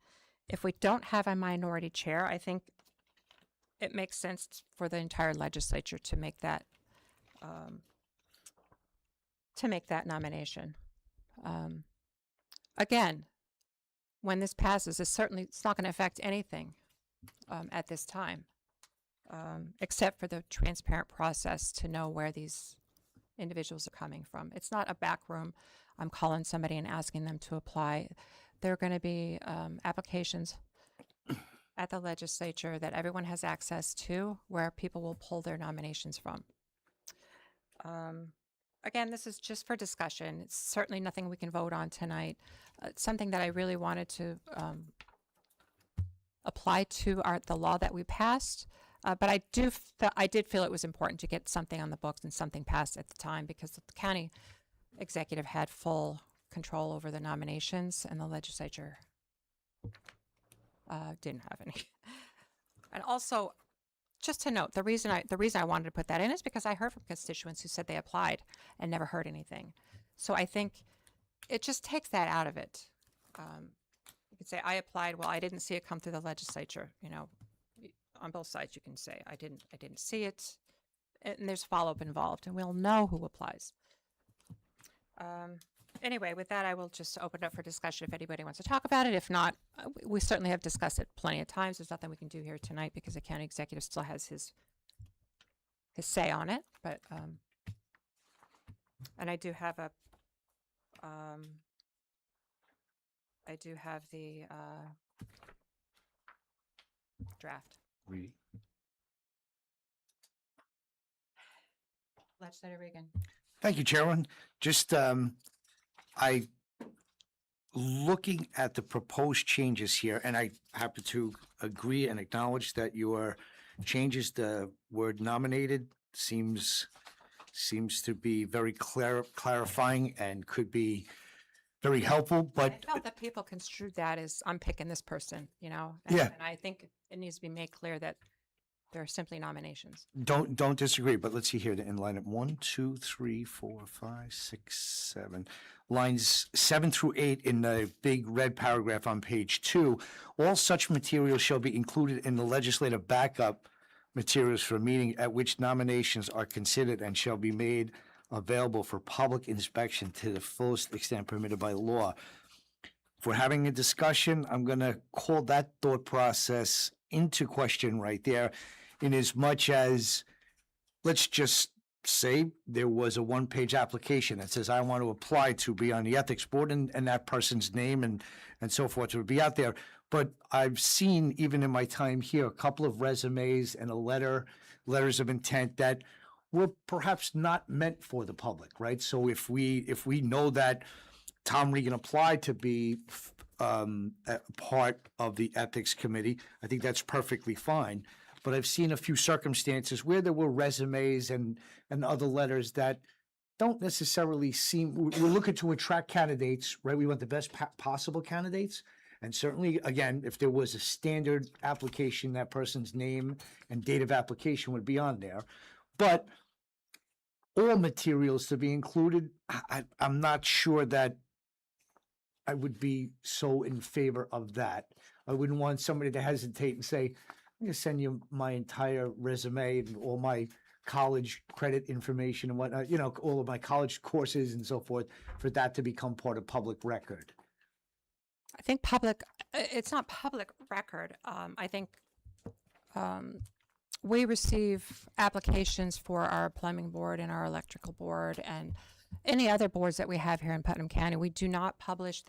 if we don't have a minority chair, I think it makes sense for the entire legislature to make that nomination. Again, when this passes, it's not going to affect anything at this time, except for the transparent process to know where these individuals are coming from. It's not a back room. I'm calling somebody and asking them to apply. There are going to be applications at the legislature that everyone has access to where people will pull their nominations from. Again, this is just for discussion. It's certainly nothing we can vote on tonight. It's something that I really wanted to apply to the law that we passed. But I did feel it was important to get something on the books and something passed at the time because the county executive had full control over the nominations and the legislature didn't have any. And also, just to note, the reason I wanted to put that in is because I heard from constituents who said they applied and never heard anything. So I think it just takes that out of it. You could say I applied. Well, I didn't see it come through the legislature. You know, on both sides you can say I didn't see it, and there's follow-up involved, and we'll know who applies. Anyway, with that, I will just open it up for discussion if anybody wants to talk about it. If not, we certainly have discussed it plenty of times. There's nothing we can do here tonight because the county executive still has his say on it. But and I do have the draft. Legislator Regan. Thank you, Chairman. Just, looking at the proposed changes here, and I happen to agree and acknowledge that your changes, the word nominated seems to be very clarifying and could be very helpful, but I felt that people construed that as I'm picking this person, you know? Yeah. And I think it needs to be made clear that they're simply nominations. don't disagree, but let's see here, in line of 1, 2, 3, 4, 5, 6, 7. Lines 7 through 8 in the big red paragraph on page 2, all such materials shall be included in the legislative backup materials for a meeting at which nominations are considered and shall be made available for public inspection to the fullest extent permitted by law. If we're having a discussion, I'm going to call that thought process into question right there, in as much as let's just say there was a one-page application that says, I want to apply to be on the ethics board, and that person's name and so forth would be out there. But I've seen, even in my time here, a couple of resumes and letters of intent that were perhaps not meant for the public, right? So if we know that Tom Regan applied to be a part of the ethics committee, I think that's perfectly fine. But I've seen a few circumstances where there were resumes and other letters that don't necessarily seem, we're looking to attract candidates, right? We want the best possible candidates. And certainly, again, if there was a standard application, that person's name and date of application would be on there. But all materials to be included, I'm not sure that I would be so in favor of that. I wouldn't want somebody to hesitate and say, I'm gonna send you my entire resume and all my college credit information and whatnot, all of my college courses and so forth, for that to become part of public record. I think it's not public record. I think we receive applications for our plumbing board and our electrical board and any other boards that we have here in Putnam County. We do not publish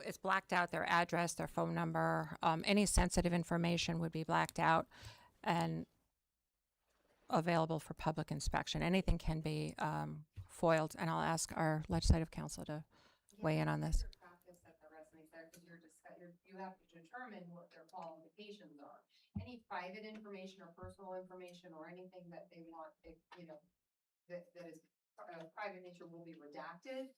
it's blacked out, their address, their phone number, any sensitive information would be blacked out and available for public inspection. Anything can be foiled, and I'll ask our legislative counsel to weigh in on this. Practice at the resumes there, because you have to determine what their qualifications are. Any private information or personal information or anything that they want, that is private nature will be redacted.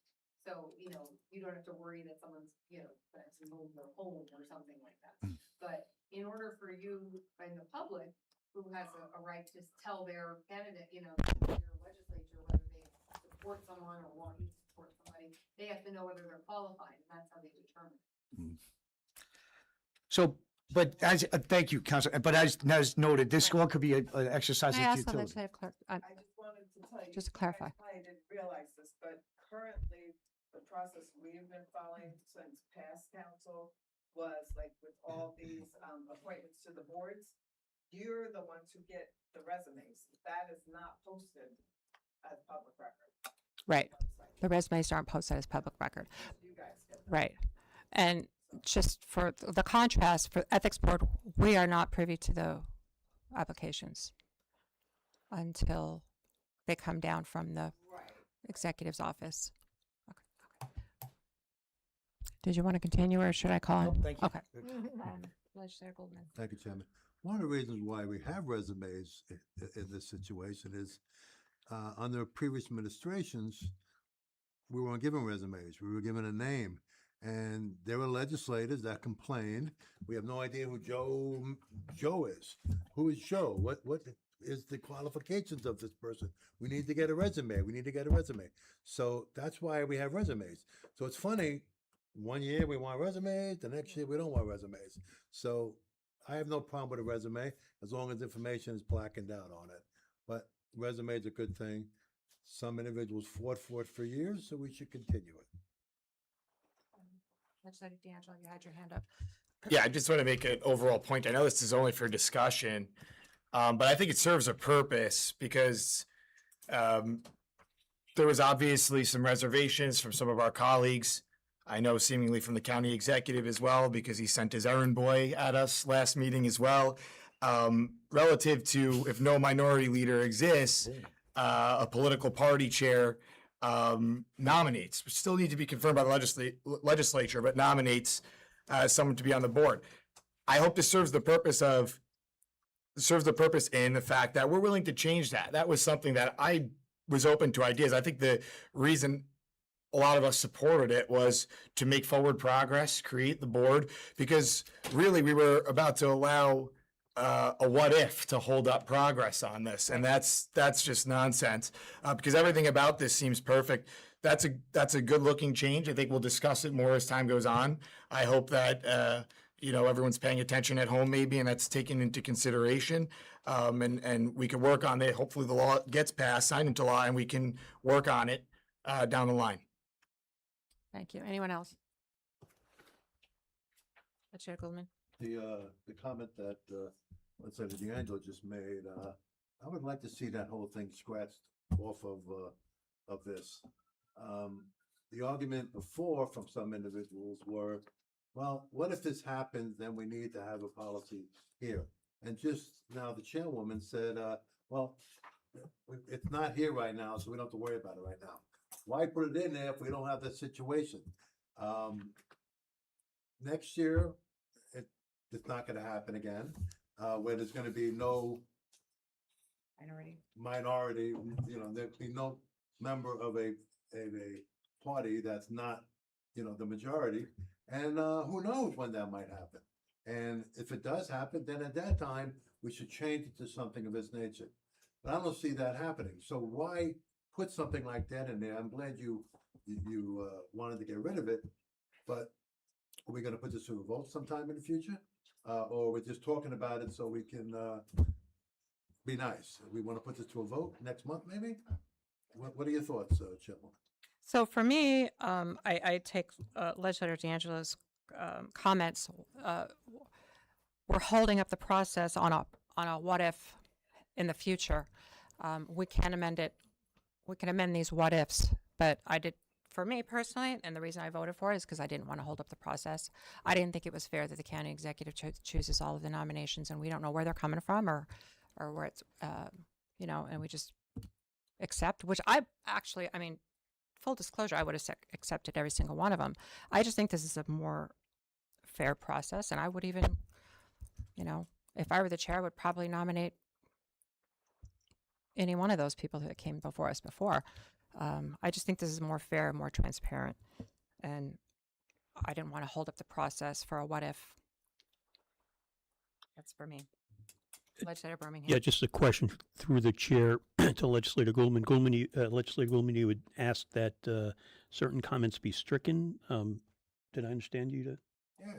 So, you don't have to worry that someone's, that's moved their home or something like that. But in order for you and the public, who has a right to tell their candidate, their legislature, whether they support someone or want you to support somebody, they have to know whether they're qualified, and that's how they determine. So, but thank you, Council, but as noted, this one could be an exercise Can I of ask the futility. legislative clerk? I just wanted to tell you. Just to clarify. I didn't realize this, but currently, the process we've been following since past council was like with all these appointments to the boards, you're the ones who get the resumes. That is not posted as public record. Right. Website. The resumes aren't posted as public record. You guys get them. Right. And just for the contrast, for ethics board, we are not privy to the applications until they come down from the Right. executive's office. Okay. Did you want to continue, or should I call No, him? thank you. Okay. Legislator Goldman. Thank you, Chairman. One of the reasons why we have resumes in this situation is under previous administrations, we weren't given resumes. We were given a name. And there were legislators that complained. We have no idea who Joe is. Who is Joe? What is the qualifications of this person? We need to get a resume. We need to get a resume. So that's why we have resumes. So it's funny, one year we want resumes, the next year we don't want resumes. So I have no problem with a resume as long as information is blackened out on it. But resume is a good thing. Some individuals fought for it for years, so we should continue it. Legislator D'Angelo, you had your hand up. Yeah, I just want to make an overall point. I know this is only for discussion, but I think it serves a purpose because there was obviously some reservations from some of our colleagues. I know seemingly from the county executive as well, because he sent his errand boy at us last meeting as well, relative to if no minority leader exists, a political party chair nominates, which still need to be confirmed by the legislature, but nominates someone to be on the board. I hope this serves the purpose in the fact that we're willing to change that. That was something that I was open to ideas. I think the reason a lot of us supported it was to make forward progress, create the board, because really we were about to allow a what if to hold up progress on this. And that's just nonsense because everything about this seems perfect. That's a good looking change. I think we'll discuss it more as time goes on. I hope that, everyone's paying attention at home maybe, and that's taken into consideration. And we can work on it. Hopefully the law gets passed, signed into law, and we can work on it down the line. Thank you. Anyone else? Legislator Goldman. The comment that Legislator D'Angelo just made, I would like to see that whole thing scratched off of this. The argument before from some individuals were, well, what if this happens, then we need to have a policy here. And just now the chairwoman said, well, it's not here right now, so we don't have to worry about it right now. Why put it in there if we don't have that situation? Next year, it's not gonna happen again, where there's gonna be no minority, there'd be no member of a party that's not, the majority. And who knows when that might happen? And if it does happen, then at that time, we should change it to something of this nature. But I don't see that happening. So why put something like that in there? I'm glad you wanted to get rid of it, but are we gonna put this to a vote sometime in the future? Or we're just talking about it so we can be nice? We wanna put this to a vote next month, maybe? What are your thoughts, Chairwoman? So for me, I take Legislator D'Angelo's comments. We're holding up the process on a what if in the future. We can amend it. We can amend these what ifs, but for me personally, and the reason I voted for it is because I didn't want to hold up the process. I didn't think it was fair that the county executive chooses all of the nominations and we don't know where they're coming from or where it's, and we just accept, which I mean, full disclosure, I would have accepted every single one of them. I just think this is a more fair process, and I would even, if I were the chair, I would probably nominate any one of those people that came before us before. I just think this is more fair, more transparent, and I didn't want to hold up the process for a what if. That's for me. Legislator Birmingham. Yeah, just a question through the chair to Legislator Goldman. Legislator Goldman, you would ask that certain comments be stricken. Did I understand you to? Yeah,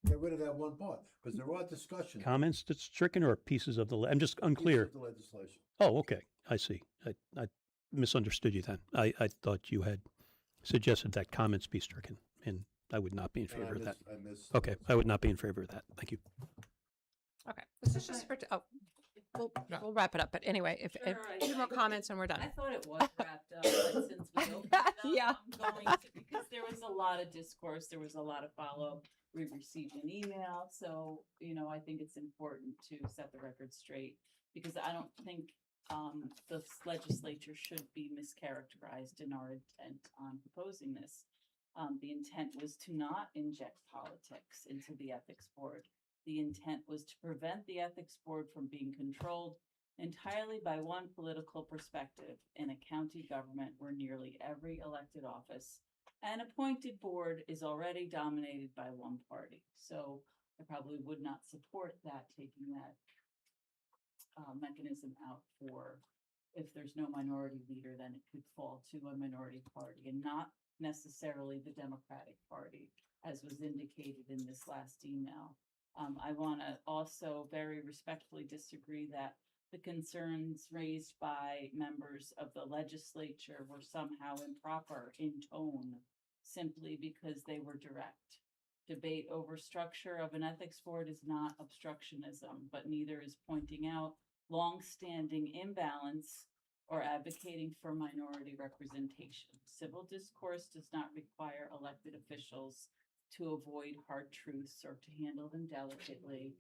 get rid of that one part, because there are discussions. Comments that's stricken or pieces of the, I'm just unclear. Pieces of the legislation. Oh, okay, I see. I misunderstood you then. I thought you had suggested that comments be stricken, and I would not be in favor of that. Okay, I would not be in favor of that. Thank you. Okay, this is just for, we'll wrap it up, but anyway, if any more comments and we're done. I thought it was wrapped up, but since we opened it up, Yeah. I'm going to, because there was a lot of discourse, there was a lot of follow-up. We received an email, so, I think it's important to set the record straight, because I don't think the legislature should be mischaracterized in our intent on proposing this. The intent was to not inject politics into the ethics board. The intent was to prevent the ethics board from being controlled entirely by one political perspective in a county government where nearly every elected office and appointed board is already dominated by one party. So I probably would not support that, taking that mechanism out for, if there's no minority leader, then it could fall to a minority party and not necessarily the Democratic Party, as was indicated in this last email. I want to also very respectfully disagree that the concerns raised by members of the legislature were somehow improper in tone, simply because they were direct. Debate over structure of an ethics board is not obstructionism, but neither is pointing out long-standing imbalance or advocating for minority representation. Civil discourse does not require elected officials to avoid hard truths or to handle them delicately.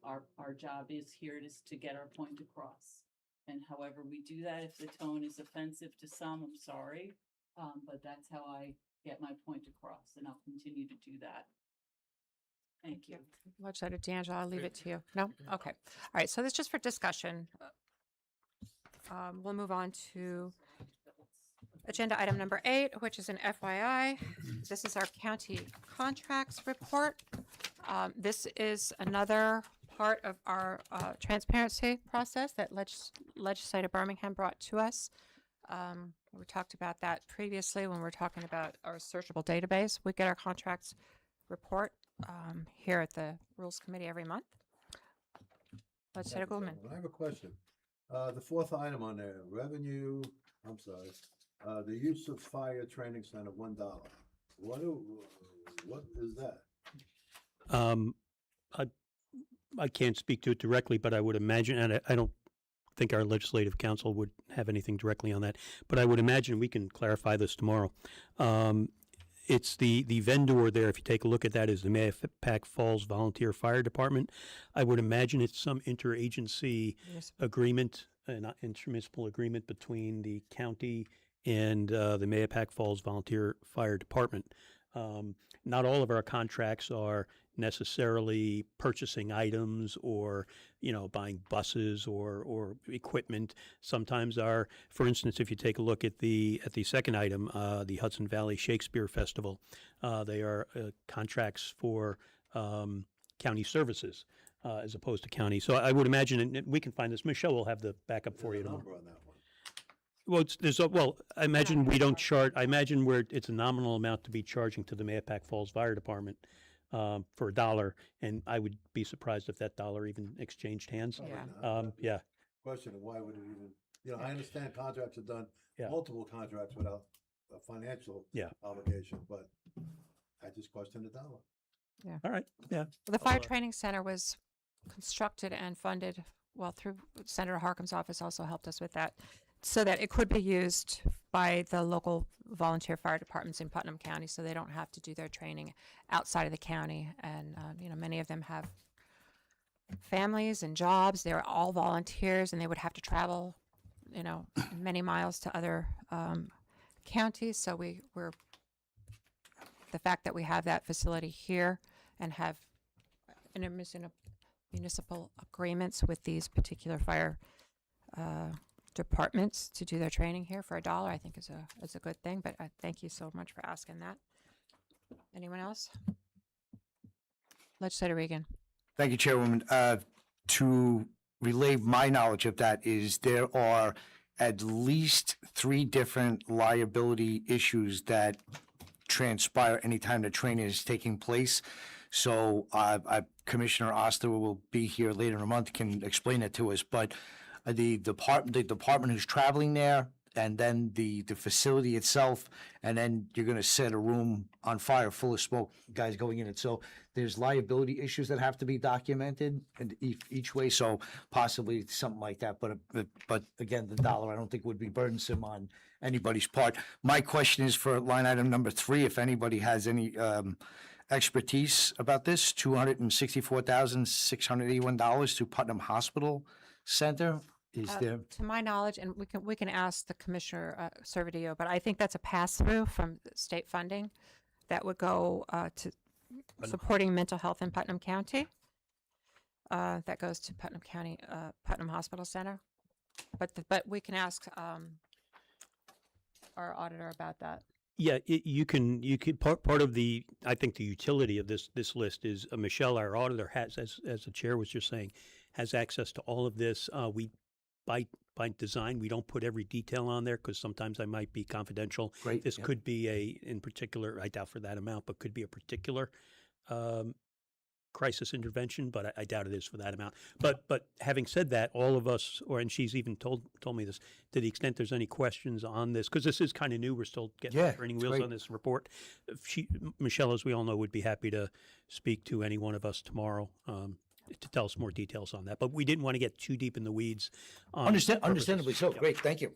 Our job is here to get our point across. And however we do that, if the tone is offensive to some, I'm sorry, but that's how I get my point across, and I'll continue to do that. Thank you. Legislator D'Angelo, I'll leave it to you. No? Okay. All right, so that's just for discussion. We'll move on to agenda item number 8, which is an FYI. This is our county contracts report. This is another part of our transparency process that Legislator Birmingham brought to us. We talked about that previously when we were talking about our searchable database. We get our contracts report here at the Rules Committee every month. Legislator Goldman. I have a question. The fourth item on there, revenue, the use of fire training center, $1. What is that? I can't speak to it directly, but I would imagine, and I don't think our legislative counsel would have anything directly on that, but I would imagine we can clarify this tomorrow. It's the vendor there, if you take a look at that, is the Mayapack Falls Volunteer Fire Department. I would imagine it's some interagency agreement, an intermunicipal agreement between the county and the Mayapack Falls Volunteer Fire Department. Not all of our contracts are necessarily purchasing items or, buying buses or equipment. Sometimes are, for instance, if you take a look at the second item, the Hudson Valley Shakespeare Festival, they are contracts for county services as opposed to county. So I would imagine, and we can find this. Michelle will have the backup for you tomorrow. Number on that one. Well, I imagine we don't charge. I imagine it's a nominal amount to be charging to the Mayapack Falls Fire Department for $1, and I would be surprised if that dollar even exchanged hands. Probably Yeah. not. Yeah. Question of why would it even, I understand contracts are done, Yeah. multiple contracts without a financial Yeah. obligation, but I just questioned the dollar. All right. Yeah. The Fire I'll, Training Center was constructed and funded, through Senator Harkin's office also helped us with that, so that it could be used by the local volunteer fire departments in Putnam County, so they don't have to do their training outside of the county. And, many of them have families and jobs. They're all volunteers, and they would have to travel, many miles to other counties. So we're the fact that we have that facility here and have municipal agreements with these particular fire departments to do their training here for $1, I think is a good thing. But I thank you so much for asking that. Anyone else? Legislator Regan. Thank you, Chairwoman. To relay my knowledge of that is there are at least 3 different liability issues that transpire anytime the training is taking place. So Commissioner Oster will be here later in the month, can explain it to us. But the department who's traveling there, and then the facility itself, and then you're going to set a room on fire full of smoke, guys going in it. So there's liability issues that have to be documented in each way. So possibly something like that. But again, the $1 I don't think would be burdensome on anybody's part. My question is for line item number 3, if anybody has any expertise about this, $264,681 to Putnam Hospital Center. Is there? To my knowledge, and we can ask the Commissioner Servideo, but I think that's a pass-through from state funding that would go to supporting mental health in Putnam County. That goes to Putnam County, Putnam Hospital Center. But we can ask our auditor about that. Yeah, you can part of the, I think the utility of this list is Michelle, our auditor, has, as the chair was just saying, has access to all of this. We by design, we don't put every detail on there because sometimes I might be confidential. Great, This yep. could be in particular, I doubt for that amount, but could be a particular crisis intervention, but I doubt it is for that amount. But having said that, all of us, and she's even told me this, to the extent there's any questions on this, because this is kind of new, we're still getting Yeah, turning it's wheels great. on this report. Michelle, as we all know, would be happy to speak to any one of us tomorrow to tell us more details on that. But we didn't want to get too deep in the weeds. On Understandably so. Yeah. Great, thank you.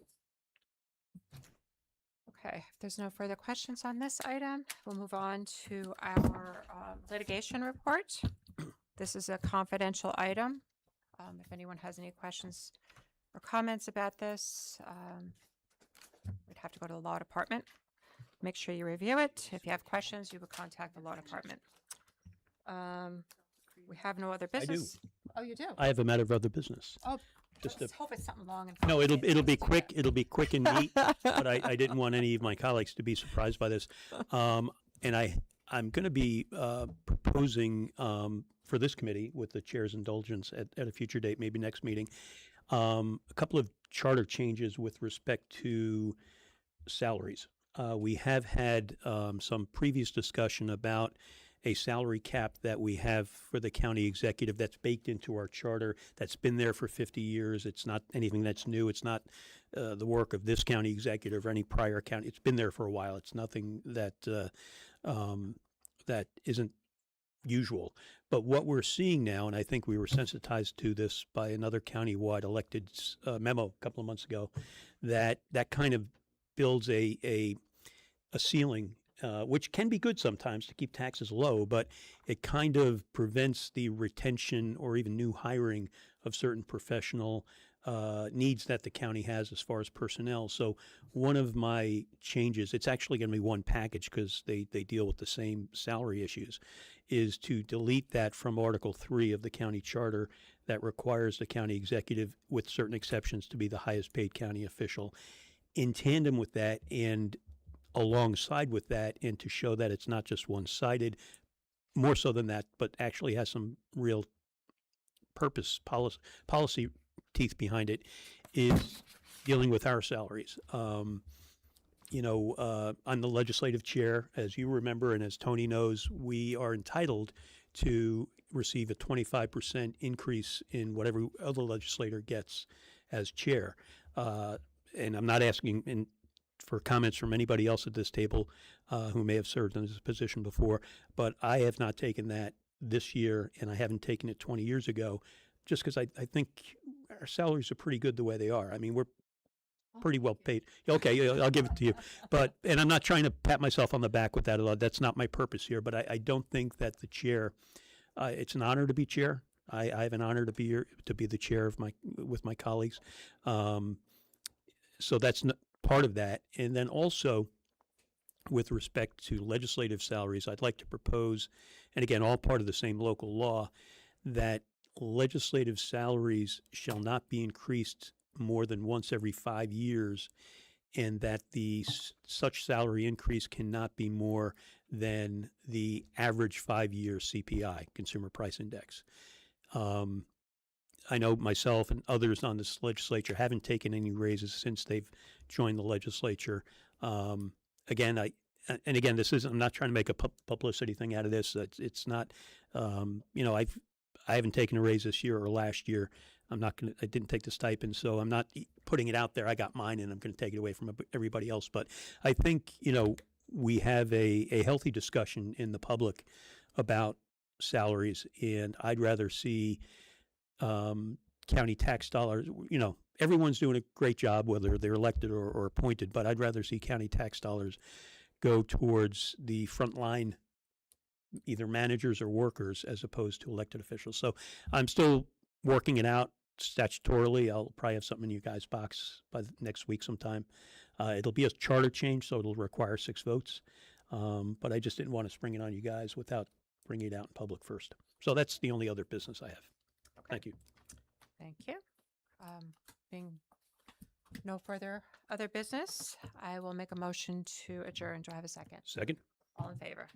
Okay, if there's no further questions on this item, we'll move on to our litigation report. This is a confidential item. If anyone has any questions or comments about this, we'd have to go to the law department. Make sure you review it. If you have questions, you would contact the law department. We have no other I do. business. Oh, you do? I have a matter of other business. Oh, Just let's hope it's something long and. No, it'll complicated. be Let's do quick. that. It'll be quick and neat. But I didn't want any of my colleagues to be surprised by this. And I'm going to be proposing for this committee, with the chair's indulgence, at a future date, maybe next meeting, a couple of charter changes with respect to salaries. We have had some previous discussion about a salary cap that we have for the county executive that's baked into our charter, that's been there for 50 years. It's not anything that's new. It's not the work of this county executive or any prior county. It's been there for a while. It's nothing that that isn't usual. But what we're seeing now, and I think we were sensitized to this by another county-wide elected memo a couple of months ago, that kind of builds a ceiling, which can be good sometimes to keep taxes low, but it kind of prevents the retention or even new hiring of certain professional needs that the county has as far as personnel. So one of my changes, it's actually going to be one package because they deal with the same salary issues, is to delete that from Article 3 of the county charter that requires the county executive, with certain exceptions, to be the highest paid county official. In tandem with that and alongside with that, and to show that it's not just one-sided, more so than that, but actually has some real purpose, policy teeth behind it, is dealing with our salaries. I'm the legislative chair, as you remember, and as Tony knows, we are entitled to receive a 25% increase in whatever other legislator gets as chair. And I'm not asking for comments from anybody else at this table who may have served in this position before, but I have not taken that this year, and I haven't taken it 20 years ago, just because I think our salaries are pretty good the way they are. I mean, we're pretty well paid. Okay, yeah, I'll give it to you. And I'm not trying to pat myself on the back with that a lot. That's not my purpose here, but I don't think that the chair, it's an honor to be chair. I have an honor to be the chair of with my colleagues. So that's part of that. And then also, with respect to legislative salaries, I'd like to propose, and again, all part of the same local law, that legislative salaries shall not be increased more than once every 5 years, and that such salary increase cannot be more than the average 5-year CPI, Consumer Price Index. I know myself and others on this legislature haven't taken any raises since they've joined the legislature. Again, this isn't, I'm not trying to make a publicity thing out of this. It's not, I haven't taken a raise this year or last year. I didn't take the stipend, so I'm not putting it out there. I got mine and I'm going to take it away from everybody else. But I think, we have a healthy discussion in the public about salaries, and I'd rather see county tax dollars, everyone's doing a great job, whether they're elected or appointed, but I'd rather see county tax dollars go towards the frontline, either managers or workers, as opposed to elected officials. So I'm still working it out statutorily. I'll probably have something in you guys' box by next week sometime. It'll be a charter change, so it'll require 6 votes. But I just didn't want to spring it on you guys without bringing it out in public first. So that's the only other business I have. Okay. Thank you. Thank you. Being no further other business, I will make a motion to adjourn. Do I have a second? Second? All in favor?